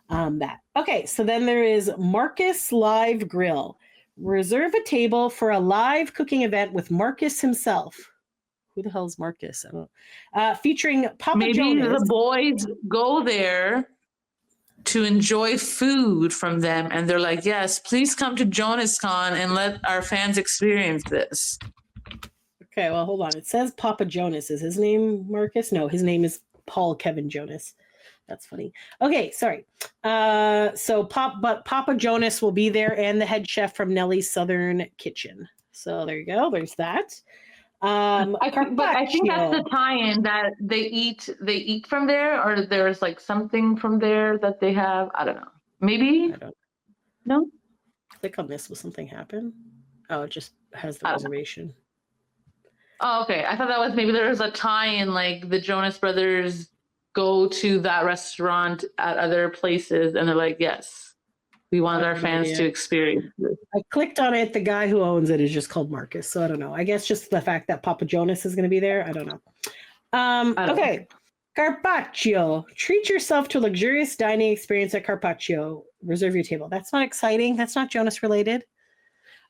Speaker 9: that. Okay, so then there is Marcus Live Grill. Reserve a table for a live cooking event with Marcus himself. Who the hell is Marcus? I don't know. Featuring Papa
Speaker 11: Maybe
Speaker 9: Jonas.
Speaker 11: the boys go there to enjoy food from them, and they're like, yes, please come to JONASCON and let our fans experience this.
Speaker 9: Okay, well, hold on. It says Papa Jonas. Is his name Marcus? No, his name is Paul Kevin Jonas. That's funny. Okay, sorry. But Papa Jonas will be there, and the head chef from Nellie's Southern Kitchen. So there you go. There's that.
Speaker 11: I think that's the tie-in, that they eat from there, or there's like something from there that they have. I don't know. Maybe. No.
Speaker 9: Click on this. Will something happen? Oh, it just has the reservation.
Speaker 11: Oh, okay. I thought that was maybe there was a tie-in, like the Jonas Brothers go to that restaurant at other places, and they're like, yes, we want our fans to experience this.
Speaker 9: I clicked on it. The guy who owns it is just called Marcus. So I don't know. I guess just the fact that Papa Jonas is going to be there. I don't know. Okay. Carpaccio. Treat yourself to a luxurious dining experience at Carpaccio. Reserve your table. That's not exciting. That's not Jonas related.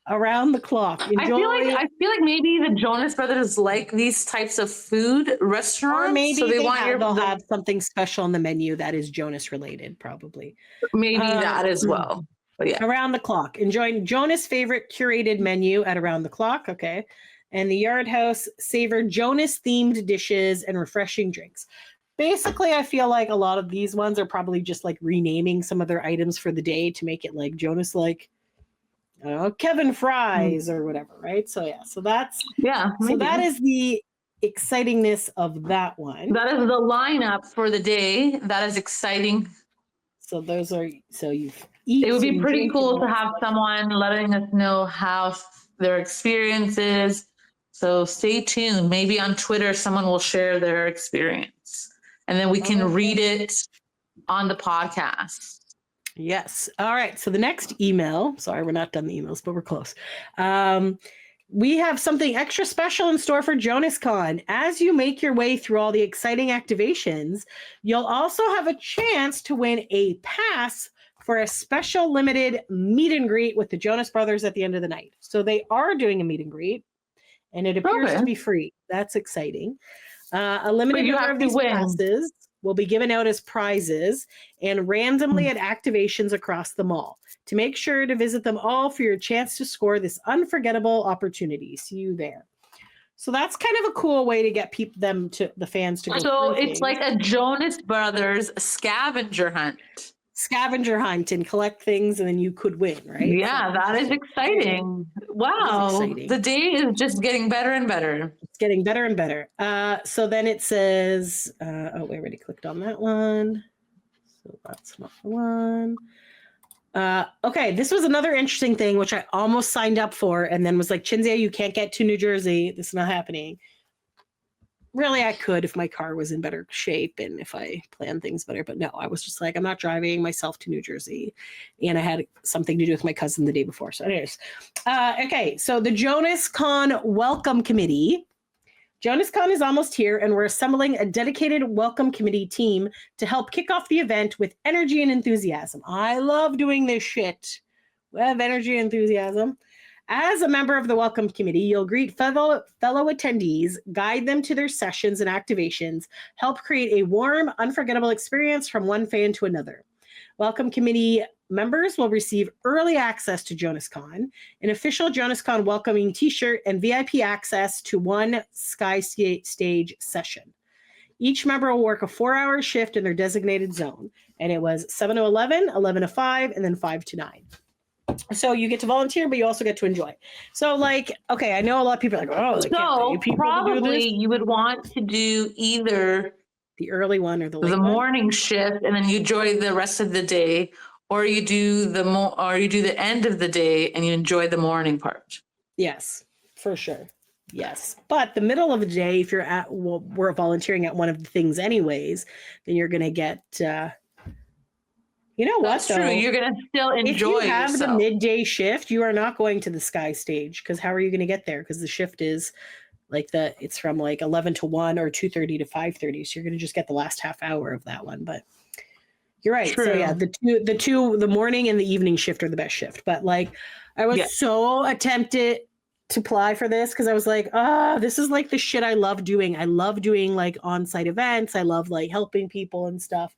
Speaker 9: Around the clock. Enjoy.
Speaker 11: I feel like maybe the Jonas Brothers like these types of food restaurants.
Speaker 9: Or maybe so they'll have something special on the menu that is Jonas related, probably.
Speaker 11: Maybe that as well. But yeah.
Speaker 9: Around the clock. Enjoy Jonas' favorite curated menu at Around the Clock. Okay. And the Yard House savor Jonas themed dishes and refreshing drinks. Basically, I feel like a lot of these ones are probably just like renaming some of their items for the day to make it like Jonas like Kevin Fries or whatever, right? So yeah, so that's so that is the excitingness of that one.
Speaker 11: That is the lineup for the day. That is exciting.
Speaker 9: So those are it
Speaker 11: would be pretty cool to have someone letting us know how their experience is. So stay tuned. Maybe on Twitter someone will share their experience, and then we can read it on the podcast.
Speaker 9: Yes. All right. So the next email, sorry, we're not done the emails, but we're close. We have something extra special in store for JONASCON. As you make your way through all the exciting activations, you'll also have a chance to win a pass for a special limited meet and greet with the Jonas Brothers at the end of the night. So they are doing a meet and greet, and it appears to be free. That's exciting. A limited number of these passes will be given out as prizes and randomly at activations across the mall. To make sure to visit them all for your chance to score this unforgettable opportunity. See you there. So that's kind of a cool way to get the fans to go.
Speaker 11: So it's like a Jonas Brothers scavenger hunt.
Speaker 9: Scavenger hunt and collect things, and then you could win, right?
Speaker 11: Yeah, that is exciting. Wow. The day is just getting better and better.
Speaker 9: It's getting better and better. So then it says, we already clicked on that one. So that's not the one. Okay, this was another interesting thing, which I almost signed up for and then was like, Chinzia, you can't get to New Jersey. This is not happening. Really, I could if my car was in better shape and if I planned things better. But no, I was just like, I'm not driving myself to New Jersey. And I had something to do with my cousin the day before. So anyways, okay. So the JONASCON Welcome Committee. JONASCON is almost here, and we're assembling a dedicated welcome committee team to help kick off the event with energy and enthusiasm. I love doing this shit. We have energy and enthusiasm. As a member of the welcome committee, you'll greet fellow attendees, guide them to their sessions and activations, help create a warm, unforgettable experience from one fan to another. Welcome committee members will receive early access to JONASCON, an official JONASCON welcoming t-shirt, and VIP access to one Sky Stage session. Each member will work a 4-hour shift in their designated zone. And it was 7 to 11, 11 to 5, and then 5 to 9. So you get to volunteer, but you also get to enjoy. So like, okay, I know a lot of people are like, oh,
Speaker 11: so probably you would want to do either
Speaker 9: the early one or the late
Speaker 11: morning shift, and then you enjoy the rest of the day, or you do the end of the day and you enjoy the morning part.
Speaker 9: Yes, for sure. Yes. But the middle of the day, if we're volunteering at one of the things anyways, then you're going to get, you know what?
Speaker 11: That's true. You're going to still enjoy
Speaker 9: If you have
Speaker 11: yourself.
Speaker 9: the midday shift, you are not going to the Sky Stage, because how are you going to get there? Because the shift is like it's from like 11 to 1 or 2:30 to 5:30. So you're going to just get the last half hour of that one. But you're right.
Speaker 11: True.
Speaker 9: So yeah, the morning and the evening shift are the best shift. But like, I was so tempted to apply for this because I was like, this is like the shit I love doing. I love doing like on-site events. I love like helping people and stuff.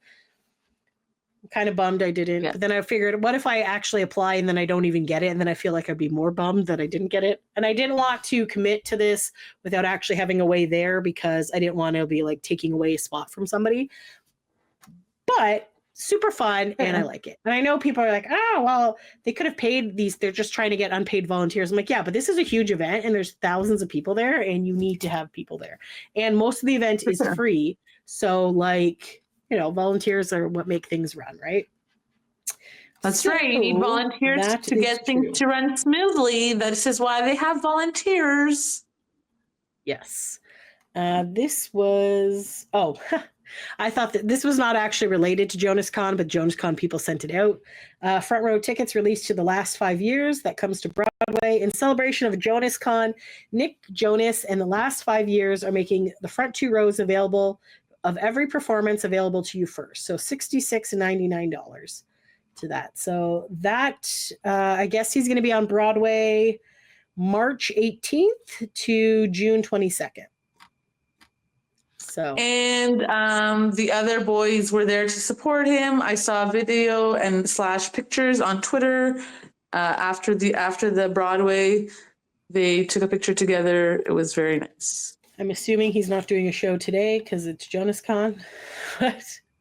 Speaker 9: I'm kind of bummed I didn't.
Speaker 11: Yeah.
Speaker 9: But then I figured, what if I actually apply and then I don't even get it? And then I feel like I'd be more bummed that I didn't get it. And I didn't want to commit to this without actually having a way there, because I didn't want to be like taking away a spot from somebody. But super fun, and I like it. And I know people are like, oh, well, they could have paid these. They're just trying to get unpaid volunteers. I'm like, yeah, but this is a huge event, and there's thousands of people there, and you need to have people there. And most of the event is free. So, like, you know, volunteers are what make things run, right?
Speaker 11: That's right. You need volunteers to get things to run smoothly. This is why they have volunteers.
Speaker 9: Yes. This was, I thought that this was not actually related to JONASCON, but JONASCON people sent it out. Front row tickets released to the last 5 years. That comes to Broadway. In celebration of JONASCON, Nick Jonas and the last 5 years are making the front 2 rows available of every performance available to you first. So $66 and $99 to that. So that, I guess he's going to be on Broadway March 18th to June 22nd. So, and
Speaker 11: the other boys were there to support him. I saw video and / pictures on Twitter after the Broadway. They took a picture together. It was very nice.
Speaker 9: I'm assuming he's not doing a show today because it's JONASCON.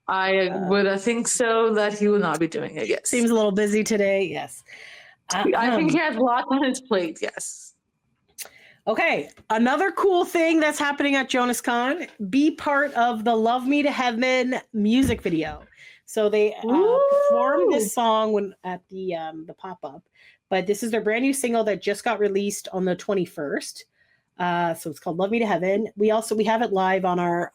Speaker 11: I would think so, that he will not be doing it. Yes.
Speaker 9: Seems a little busy today. Yes.
Speaker 11: I think he has lots on his plate. Yes.
Speaker 9: Okay, another cool thing that's happening at JONASCON, be part of the Love Me to Heaven music video. So they performed this song at the pop-up, but this is their brand new single that just got released on the 21st. So it's called Love Me to Heaven. We have it live on our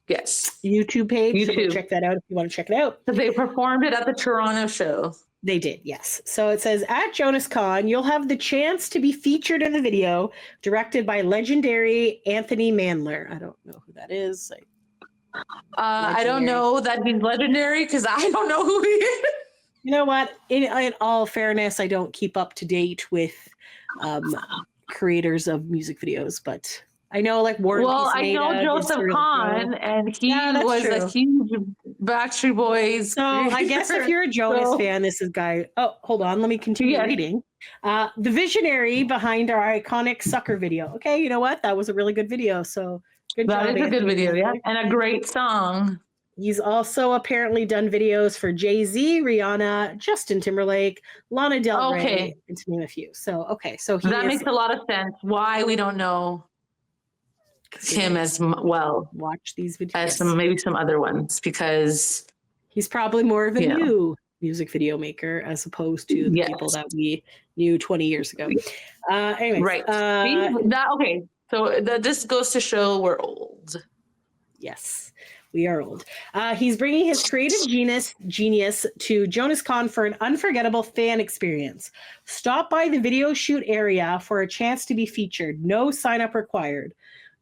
Speaker 9: YouTube page. So check that out if you want to check it out.
Speaker 11: They performed it at the Toronto show.
Speaker 9: They did, yes. So it says, at JONASCON, you'll have the chance to be featured in the video directed by legendary Anthony Mandler. I don't know who that is.
Speaker 11: I don't know that he's legendary because I don't know who he is.
Speaker 9: You know what? In all fairness, I don't keep up to date with creators of music videos, but I know like Warren.
Speaker 11: Well, I know Joseph Kahn, and he was a huge Backstreet Boys.
Speaker 9: So I guess if you're a Jonas fan, this is guy. Oh, hold on, let me continue reading. The visionary behind our iconic Sucker video. Okay, you know what? That was a really good video. So good job.
Speaker 11: That is a good video, yeah, and a great song.
Speaker 9: He's also apparently done videos for Jay-Z, Rihanna, Justin Timberlake, Lana Del Rey, and to name a few. So that
Speaker 11: makes a lot of sense. Why we don't know him as well.
Speaker 9: Watch these videos
Speaker 11: as maybe some other ones, because
Speaker 9: he's probably more of a new music video maker as opposed to the people that we knew 20 years ago. Anyways,
Speaker 11: right. So this goes to show we're old.
Speaker 9: Yes, we are old. He's bringing his creative genius to JONASCON for an unforgettable fan experience. Stop by the video shoot area for a chance to be featured. No sign up required.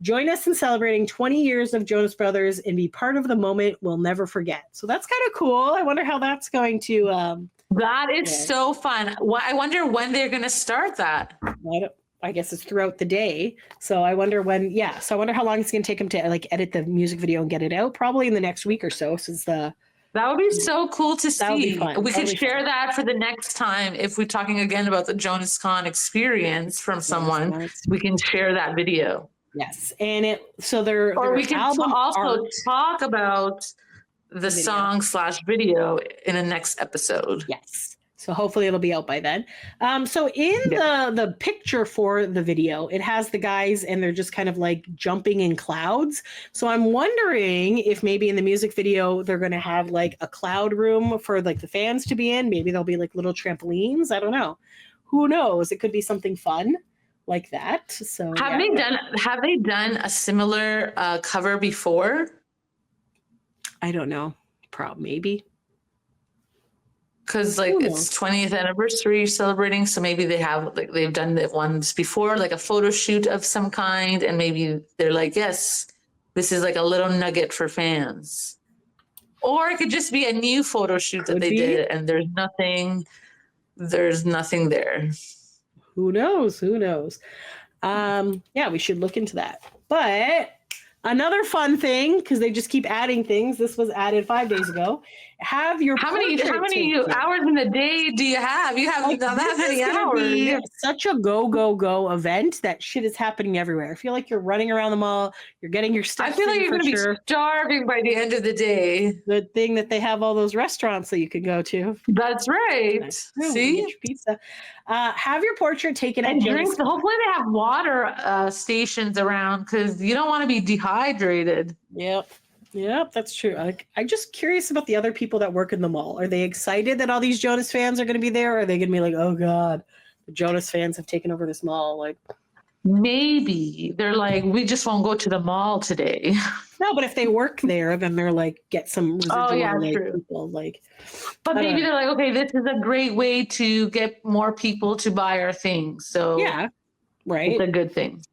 Speaker 9: Join us in celebrating 20 years of Jonas Brothers and be part of the moment we'll never forget. So that's kind of cool. I wonder how that's going to...
Speaker 11: that is so fun. I wonder when they're going to start that.
Speaker 9: I guess it's throughout the day. So I wonder when... Yeah, so I wonder how long it's going to take him to like edit the music video and get it out. Probably in the next week or so, since the
Speaker 11: That would be so cool to
Speaker 9: That would be
Speaker 11: see.
Speaker 9: fun.
Speaker 11: We
Speaker 9: That would
Speaker 11: could
Speaker 9: be
Speaker 11: share
Speaker 9: fun.
Speaker 11: that for the next time. If we're talking again about the JONASCON experience from someone, we can share that video.
Speaker 9: Yes, and so they're
Speaker 11: Or we can
Speaker 9: album
Speaker 11: also
Speaker 9: art
Speaker 11: talk about the song/video in a next episode.
Speaker 9: Yes. So hopefully it'll be out by then. So in the picture for the video, it has the guys and they're just kind of like jumping in clouds. So I'm wondering if maybe in the music video they're going to have like a cloud room for like the fans to be in. Maybe there'll be like little trampolines. I don't know. Who knows? It could be something fun like that. So
Speaker 11: have they done a similar cover before?
Speaker 9: I don't know. Maybe.
Speaker 11: Because like it's 20th anniversary celebrating, so maybe they've done the ones before, like a photo shoot of some kind, and maybe they're like, yes, this is like a little nugget for fans. Or it could just be a new photo shoot that they did, and there's nothing there.
Speaker 9: Who knows? Yeah, we should look into that. But another fun thing, because they just keep adding things. This was added 5 days ago. Have your
Speaker 11: how many hours in the day do you have? You have that many hours.
Speaker 9: Such a go event that shit is happening everywhere. I feel like you're running around the mall. You're getting your stuff.
Speaker 11: I feel like you're going to be starving by the end of the day.
Speaker 9: Good thing that they have all those restaurants that you can go to.
Speaker 11: That's right. See,
Speaker 9: pizza. Have your portrait taken
Speaker 11: and drinks. Hopefully, they have water stations around because you don't want to be dehydrated.
Speaker 9: Yep, that's true. I'm just curious about the other people that work in the mall. Are they excited that all these Jonas fans are going to be there? Or are they going to be like, oh God, the Jonas fans have taken over this mall? Like,
Speaker 11: maybe they're like, we just won't go to the mall today.
Speaker 9: No, but if they work there, then they're like, get some residual
Speaker 11: true.
Speaker 9: People. Like,
Speaker 11: but maybe they're like, okay, this is a great way to get more people to buy our things. So
Speaker 9: yeah, right.
Speaker 11: It's a good thing.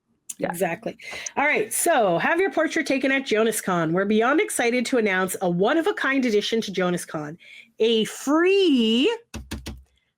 Speaker 9: Yeah. Exactly. All right. So have your portrait taken at JONASCON. We're beyond excited to announce a one-of-a-kind addition to JONASCON, a free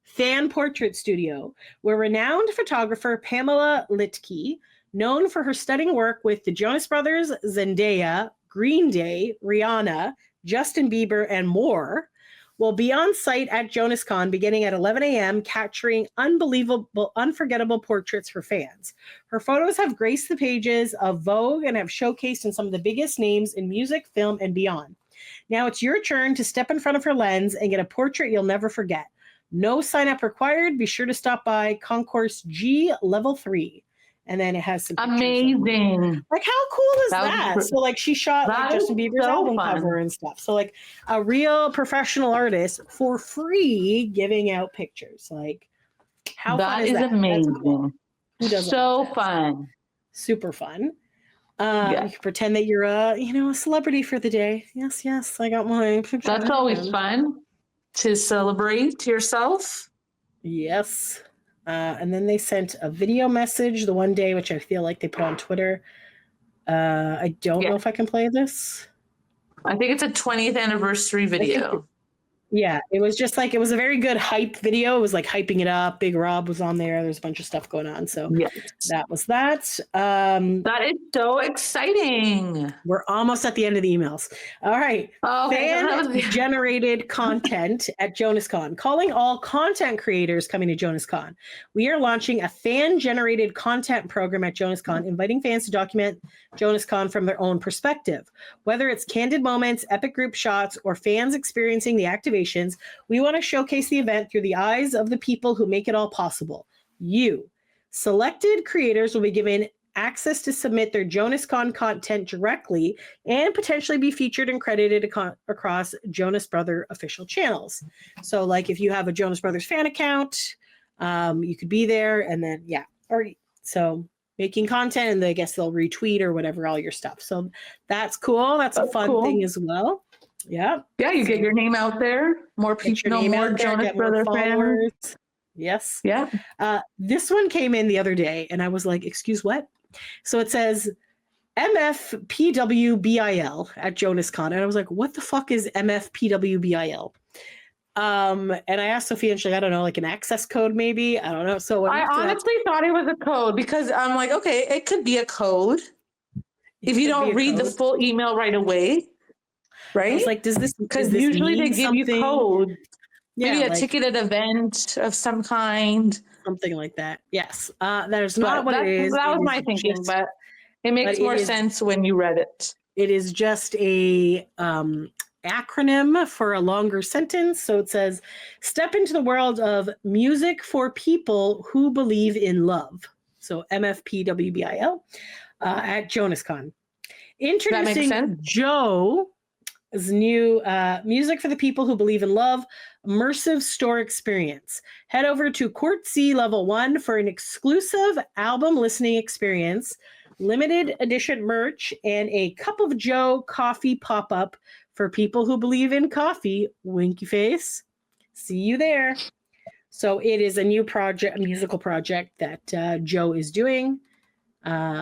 Speaker 9: fan portrait studio where renowned photographer Pamela Litke, known for her stunning work with the Jonas Brothers, Zendaya, Green Day, Rihanna, Justin Bieber, and more, will be on site at JONASCON beginning at 11 a.m., capturing unforgettable portraits for fans. Her photos have graced the pages of Vogue and have showcased in some of the biggest names in music, film, and beyond. Now it's your turn to step in front of her lens and get a portrait you'll never forget. No sign-up required. Be sure to stop by Concourse G Level 3. And then it has some
Speaker 11: amazing.
Speaker 9: Like, how cool is that? So like she shot like Justin Bieber's album cover and stuff. So like a real professional artist for free giving out pictures. Like, how fun is that?
Speaker 11: Amazing.
Speaker 9: Cool. Who doesn't
Speaker 11: so fun.
Speaker 9: Super fun. You can pretend that you're a celebrity for the day. Yes, I got my picture.
Speaker 11: That's always fun to celebrate yourself.
Speaker 9: Yes. And then they sent a video message the one day, which I feel like they put on Twitter. I don't know if I can play this.
Speaker 11: I think it's a 20th anniversary video.
Speaker 9: It was just like, it was a very good hype video. It was like hyping it up. Big Rob was on there. There's a bunch of stuff going on. So that was that.
Speaker 11: That is so exciting.
Speaker 9: We're almost at the end of the emails. All right. Fan-generated content at JONASCON. Calling all content creators coming to JONASCON. We are launching a fan-generated content program at JONASCON, inviting fans to document JONASCON from their own perspective. Whether it's candid moments, epic group shots, or fans experiencing the activations, we want to showcase the event through the eyes of the people who make it all possible. You. Selected creators will be given access to submit their JONASCON content directly and potentially be featured and credited across Jonas Brothers official channels. So like if you have a Jonas Brothers fan account, you could be there and then, so making content and I guess they'll retweet or whatever, all your stuff. So that's cool. That's a fun thing as well. Yeah,
Speaker 11: you get your name out there. More people know more Jonas Brothers fans.
Speaker 9: Yes.
Speaker 11: Yeah.
Speaker 9: This one came in the other day and I was like, excuse what? So it says MFPWBIL at JONASCON. And I was like, what the fuck is MFPWBIL? And I asked Sophia and she's like, I don't know, like an access code maybe. I don't know. So
Speaker 11: I honestly thought it was a code because I'm like, okay, it could be a code. If you don't read the full email right away. right?
Speaker 9: I was like,
Speaker 11: because usually they give you code. Maybe a ticketed event of some kind.
Speaker 9: Something like that. Yes. There's not what it is.
Speaker 11: That was
Speaker 9: It
Speaker 11: my
Speaker 9: is
Speaker 11: thinking,
Speaker 9: just-
Speaker 11: but it makes more sense when you read it.
Speaker 9: It is just a acronym for a longer sentence. So it says, step into the world of music for people who believe in love. So MFPWBIL at JONASCON. Introducing Joe's new music for the people who believe in love, immersive store experience. Head over to Court C Level 1 for an exclusive album listening experience, limited edition merch, and a Cup of Joe coffee pop-up for people who believe in coffee. Winky face. See you there. So it is a new project, a musical project that Joe is doing.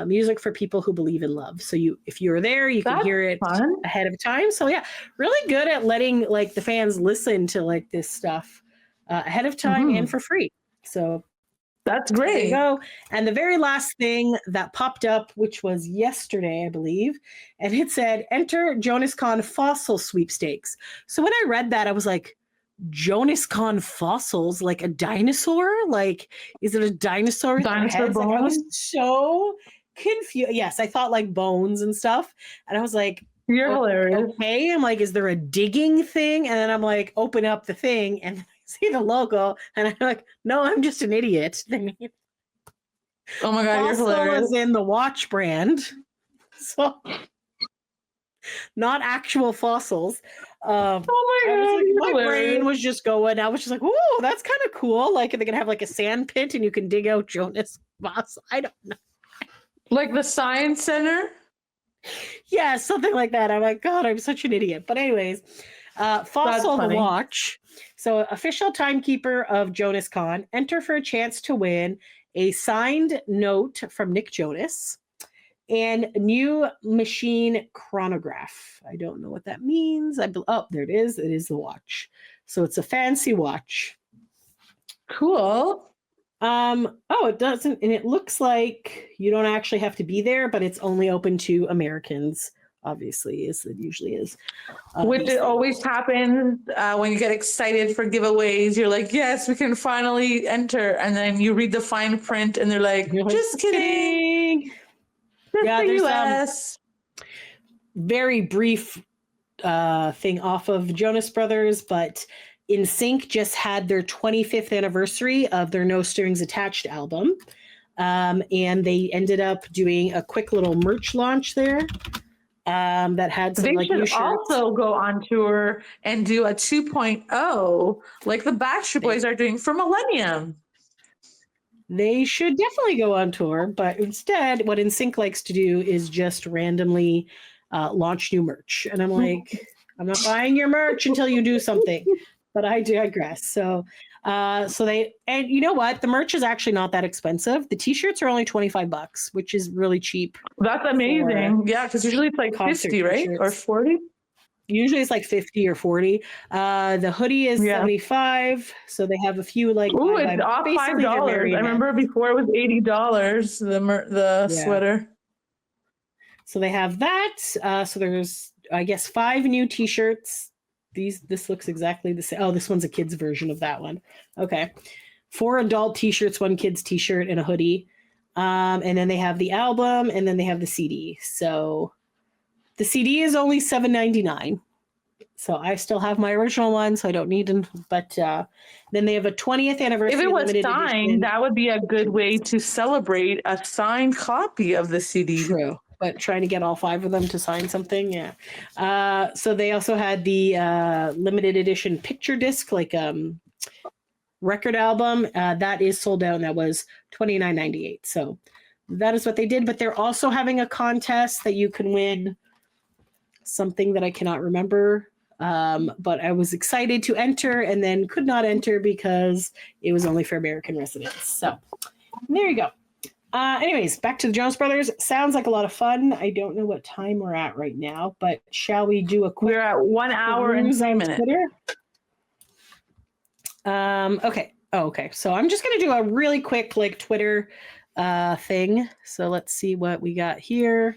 Speaker 9: Music for people who believe in love. So if you're there, you can hear it ahead of time. So yeah, really good at letting like the fans listen to like this stuff ahead of time and for free. So
Speaker 11: that's great.
Speaker 9: There you go. And the very last thing that popped up, which was yesterday, I believe, and it said, enter JONASCON fossil sweepstakes. So when I read that, I was like, JONASCON fossils, like a dinosaur? Like, is it a dinosaur?
Speaker 11: Dinosaur bones?
Speaker 9: Like, I was so confused. Yes, I thought like bones and stuff. And I was like,
Speaker 11: you're hilarious.
Speaker 9: Okay. I'm like, is there a digging thing? And then I'm like, open up the thing and see the logo. And I'm like, no, I'm just an idiot.
Speaker 11: Oh my God, you're hilarious.
Speaker 9: Is in the watch brand. So not actual fossils.
Speaker 11: Oh my God,
Speaker 9: my brain was just going. I was just like, "Ooh, that's kind of cool!" Like they're gonna have like a sand pit, and you can dig out Jonas Brothers. I don't know,
Speaker 11: like the Science Center.
Speaker 9: Yeah, something like that. I'm like, God, I'm such an idiot. But anyways, Fossil the Watch. So official timekeeper of JONASCON. Enter for a chance to win a signed note from Nick Jonas. And new machine chronograph. I don't know what that means. Oh, there it is. It is the watch. So it's a fancy watch.
Speaker 11: Cool.
Speaker 9: Oh, it doesn't, and it looks like you don't actually have to be there, but it's only open to Americans, obviously, as it usually is.
Speaker 11: Which it always happens when you get excited for giveaways. You're like, yes, we can finally enter. And then you read the fine print and they're like, just kidding.
Speaker 9: Yeah, there's very brief thing off of Jonas Brothers, but NSYNC just had their 25th anniversary of their No Strings Attached album, and they ended up doing a quick little merch launch there that had some like new shirts.
Speaker 11: They should also go on tour and do a 2.0 like the Backstreet Boys are doing for Millennium.
Speaker 9: They should definitely go on tour, but instead, what NSYNC likes to do is just randomly launch new merch. And I'm like, I'm not buying your merch until you do something. But I digress. So they, and you know what? The merch is actually not that expensive. The t-shirts are only $25, which is really cheap.
Speaker 11: That's amazing. Yeah, because usually it's like 50, right?
Speaker 9: T-shirts.
Speaker 11: Or 40?
Speaker 9: Usually it's like 50 or 40. The hoodie is 75. So they have a few like
Speaker 11: it's off $5. I remember before it was $80, the sweater.
Speaker 9: So they have that. So there's, I guess, 5 new t-shirts. This looks exactly the same. Oh, this one's a kid's version of that one. Okay. 4 adult t-shirts, 1 kid's t-shirt, and a hoodie. And then they have the album, and then they have the CD. So the CD is only $7.99. So I still have my original one, so I don't need them. But then they have a 20th anniversary.
Speaker 11: If it was signed, edition. That would be a good way to celebrate a signed copy of the CD.
Speaker 9: True. But trying to get all 5 of them to sign something, yeah. So they also had the limited edition picture disc, like record album. That is sold out, and that was $29.98. So that is what they did. But they're also having a contest that you can win something that I cannot remember. But I was excited to enter and then could not enter because it was only for American residents. So there you go. Anyways, back to the Jonas Brothers. Sounds like a lot of fun. I don't know what time we're at right now, but shall we do a quick...
Speaker 11: We're at 1 hour and 3 minutes.
Speaker 9: Okay. Oh, okay. So I'm just going to do a really quick like Twitter thing. So let's see what we got here.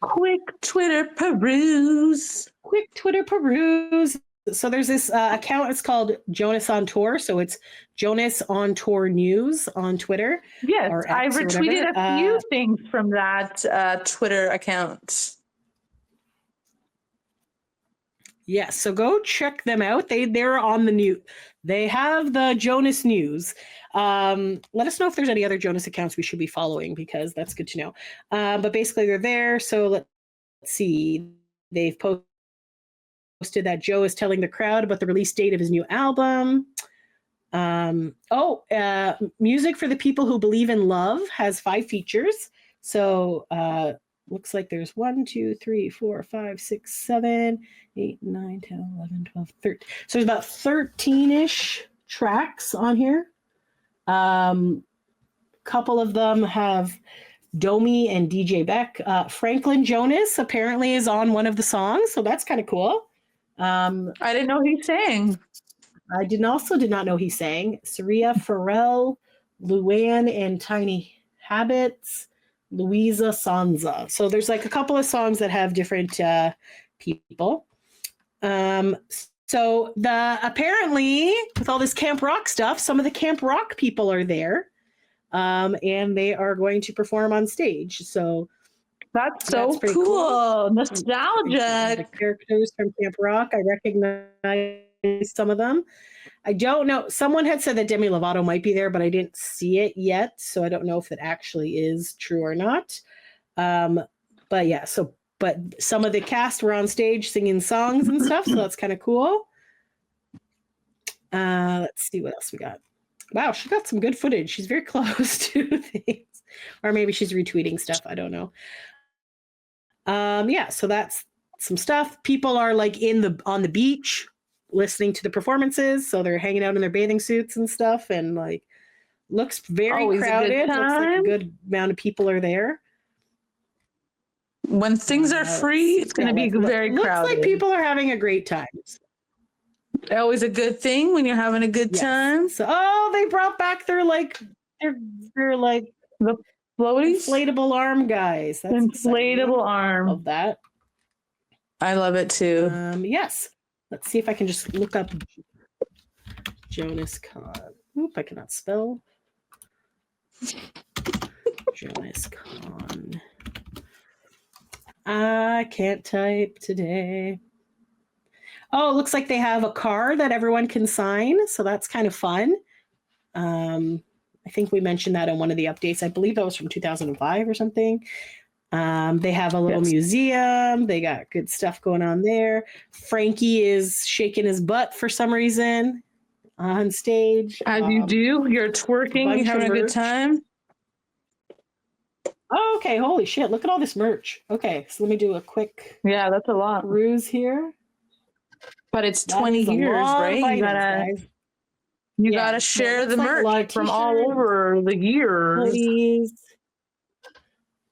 Speaker 11: Quick Twitter peruse.
Speaker 9: Quick Twitter peruse. So there's this account. It's called Jonas on Tour. So it's Jonas on Tour News on Twitter.
Speaker 11: Yes,
Speaker 9: or
Speaker 11: I've
Speaker 9: X or
Speaker 11: retweeted
Speaker 9: whatever.
Speaker 11: a few things from that Twitter account.
Speaker 9: Yes, so go check them out. They're on the new. They have the Jonas News. Let us know if there's any other Jonas accounts we should be following, because that's good to know. But basically, they're there. So let's see. They've posted that Joe is telling the crowd about the release date of his new album. Music for the People Who Believe in Love has 5 features. So looks like there's 1, 2, 3, 4, 5, 6, 7, 8, 9, 10, 11, 12, 13. So there's about 13-ish tracks on here. Couple of them have Domi and DJ Beck. Franklin Jonas apparently is on one of the songs, so that's kind of cool.
Speaker 11: I didn't know he sang.
Speaker 9: I did not know he sang. Saria Farrell, Luann and Tiny Habits, Louisa Sanza. So there's like a couple of songs that have different people. So apparently with all this Camp Rock stuff, some of the Camp Rock people are there, and they are going to perform on stage. So
Speaker 11: that's
Speaker 9: pretty
Speaker 11: cool. Nostalgic.
Speaker 9: The characters from Camp Rock, I recognize some of them. I don't know. Someone had said that Demi Lovato might be there, but I didn't see it yet, so I don't know if it actually is true or not. But yeah, but some of the cast were on stage singing songs and stuff, so that's kind of cool. Let's see what else we got. Wow, she got some good footage. She's very close to things. Or maybe she's retweeting stuff. I don't know. So that's some stuff. People are like on the beach listening to the performances, so they're hanging out in their bathing suits and stuff, and like looks very crowded. Looks like a good amount of people are there.
Speaker 11: When things are free, it's going to be very crowded.
Speaker 9: Looks like people are having a great time.
Speaker 11: Always a good thing when you're having a good time.
Speaker 9: So, they brought back their like the
Speaker 11: floaties,
Speaker 9: inflatable arm guys. That's
Speaker 11: inflatable arm
Speaker 9: of that.
Speaker 11: I love it too.
Speaker 9: Yes. Let's see if I can just look up JONASCON. Oop, I cannot spell. JONASCON. I can't type today. Oh, it looks like they have a car that everyone can sign, so that's kind of fun. I think we mentioned that in one of the updates. I believe that was from 2005 or something. They have a little museum. They got good stuff going on there. Frankie is shaking his butt for some reason on stage.
Speaker 11: As you do, you're twerking, you're having a good time.
Speaker 9: Oh, okay, holy shit, look at all this merch. Okay, so let me do a quick
Speaker 11: that's a lot.
Speaker 9: Peruse here.
Speaker 11: But it's 20 years, right? You gotta share the merch from all over the years.
Speaker 9: Hoodies,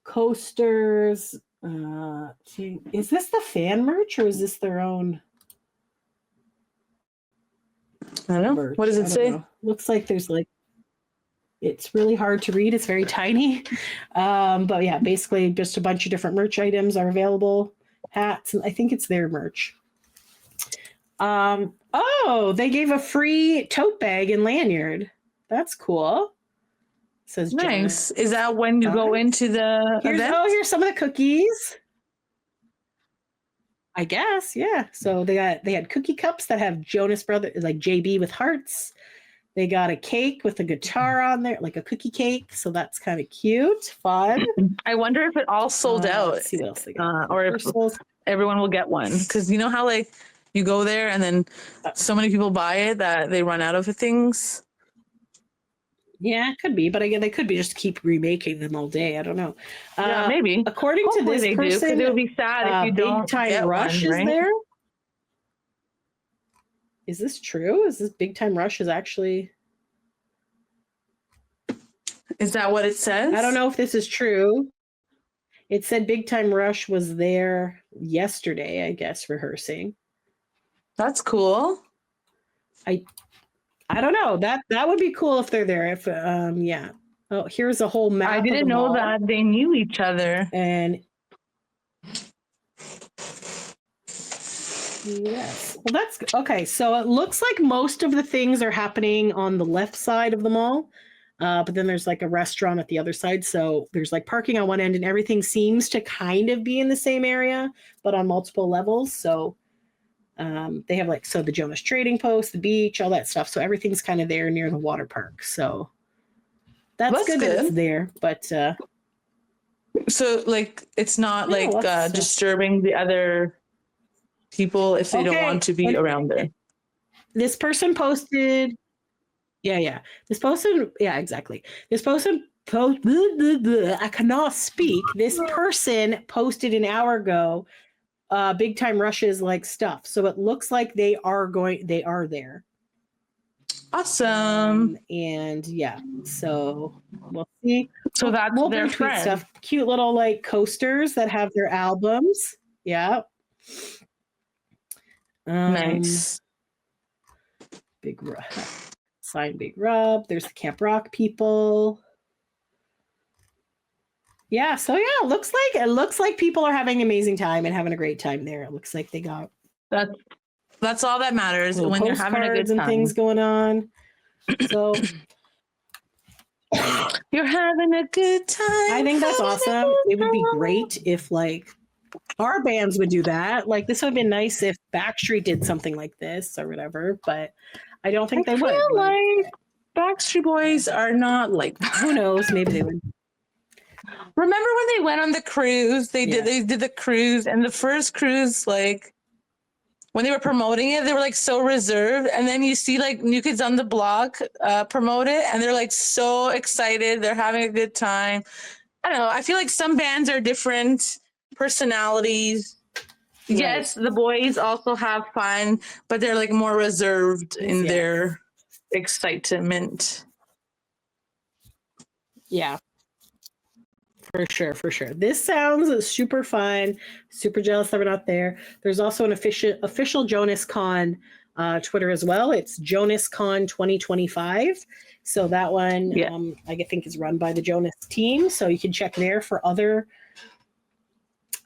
Speaker 9: coasters. Is this the fan merch or is this their own?
Speaker 11: I don't know.
Speaker 9: Merch?
Speaker 11: What does it say?
Speaker 9: Looks like there's like, it's really hard to read. It's very tiny. But yeah, basically just a bunch of different merch items are available. Hats, and I think it's their merch. They gave a free tote bag and lanyard. That's cool. Says
Speaker 11: nice. Is that when you go into the event?
Speaker 9: Here's some of the cookies. I guess, yeah. So they had cookie cups that have Jonas Brothers, like JB with hearts. They got a cake with a guitar on there, like a cookie cake. So that's kind of cute, fun.
Speaker 11: I wonder if it all sold out.
Speaker 9: Let's see what else they got.
Speaker 11: Or if everyone will get one. Because you know how like you go there and then so many people buy it that they run out of things.
Speaker 9: Yeah, it could be, but again, they could be just keep remaking them all day. I don't know.
Speaker 11: Yeah, maybe.
Speaker 9: According to this person,
Speaker 11: it would be sad if you don't
Speaker 9: Big Time
Speaker 11: get
Speaker 9: Rush
Speaker 11: one, right?
Speaker 9: is there. Is this true? Is this Big Time Rush is actually?
Speaker 11: Is that what it says?
Speaker 9: I don't know if this is true. It said Big Time Rush was there yesterday, I guess, rehearsing.
Speaker 11: That's cool.
Speaker 9: I don't know. That would be cool if they're there. If yeah. Oh, here's a whole map.
Speaker 11: I didn't know that they knew each other.
Speaker 9: And Yes. Well, that's okay. So it looks like most of the things are happening on the left side of the mall. But then there's like a restaurant at the other side. So there's like parking on one end, and everything seems to kind of be in the same area, but on multiple levels. So they have like, so the Jonas Trading Post, the beach, all that stuff. So everything's kind of there near the water park. So that's good that it's there. But
Speaker 11: so like, it's not
Speaker 9: Yeah,
Speaker 11: like disturbing the other people if they don't want to be around there.
Speaker 9: this person posted, This person, exactly. This person I cannot speak. This person posted an hour ago, big time rushes like stuff. So it looks like they are there.
Speaker 11: Awesome.
Speaker 9: And yeah, so we'll see.
Speaker 11: So that's
Speaker 9: we'll
Speaker 11: their
Speaker 9: retweet
Speaker 11: friend.
Speaker 9: stuff. Cute little like coasters that have their albums. Yeah.
Speaker 11: Nice.
Speaker 9: Big sign Big Rub. There's the Camp Rock people. Yeah, so yeah, it looks like people are having an amazing time and having a great time there. It looks like they got
Speaker 11: that's all that matters when you're having a good time.
Speaker 9: And things going on. So
Speaker 11: you're having a good time.
Speaker 9: I think that's awesome. It would be great if like our bands would do that. Like this would have been nice if Backstreet did something like this or whatever, but I don't think they would.
Speaker 11: Like Backstreet Boys are not like that.
Speaker 9: Who knows? Maybe they would.
Speaker 11: Remember when they went on the cruise? They did the cruise, and the first cruise, like when they were promoting it, they were like so reserved. And then you see like New Kids on the Block promote it, and they're like so excited. They're having a good time. I don't know. I feel like some bands are different personalities. Right. Yes, the boys also have fun, but they're like more reserved in their excitement.
Speaker 9: Yeah. For sure. This sounds super fun. Super jealous that we're not there. There's also an official JONASCON Twitter as well. It's JONASCON 2025. So that one, I think, is run by the Jonas team. So you can check there for other.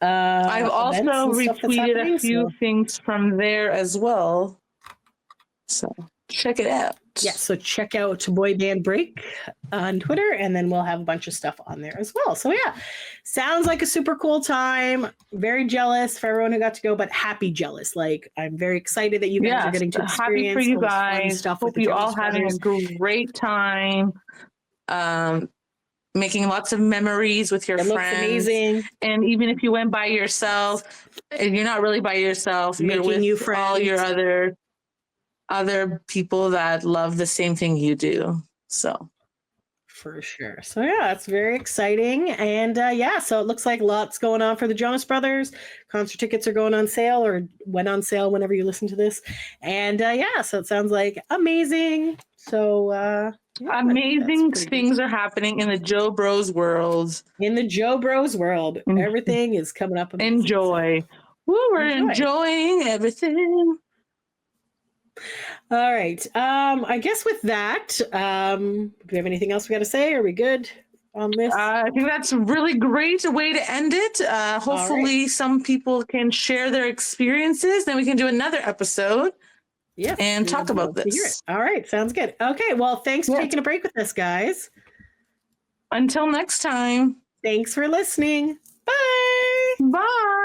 Speaker 11: I've also retweeted a few things from there as well. So check it out.
Speaker 9: Yeah, so check out Boy Band Break on Twitter, and then we'll have a bunch of stuff on there as well. So yeah, sounds like a super cool time. Very jealous for everyone who got to go, but happy jealous. Like I'm very excited that you guys are getting to experience
Speaker 11: happy for you guys.
Speaker 9: Stuff.
Speaker 11: Hope you all having a great time. Making lots of memories with your friends.
Speaker 9: Looks amazing.
Speaker 11: And even if you went by yourself, you're not really by yourself. You're with all your other people that love the same thing you do. So
Speaker 9: for sure. So yeah, it's very exciting. And so it looks like lots going on for the Jonas Brothers. Concert tickets are going on sale or went on sale whenever you listen to this. And so it sounds like amazing. So
Speaker 11: amazing things are happening in the Joe Bros world.
Speaker 9: In the Joe Bros world. Everything is coming up.
Speaker 11: Enjoy. Woo, we're enjoying everything.
Speaker 9: All right. I guess with that, do we have anything else we got to say? Are we good on this?
Speaker 11: I think that's a really great way to end it. Hopefully some people can share their experiences. Then we can do another episode.
Speaker 9: Yeah.
Speaker 11: And talk about this.
Speaker 9: All right. Sounds good. Okay. Well, thanks for taking a break with us, guys.
Speaker 11: Until next time.
Speaker 9: Thanks for listening. Bye.
Speaker 11: Bye.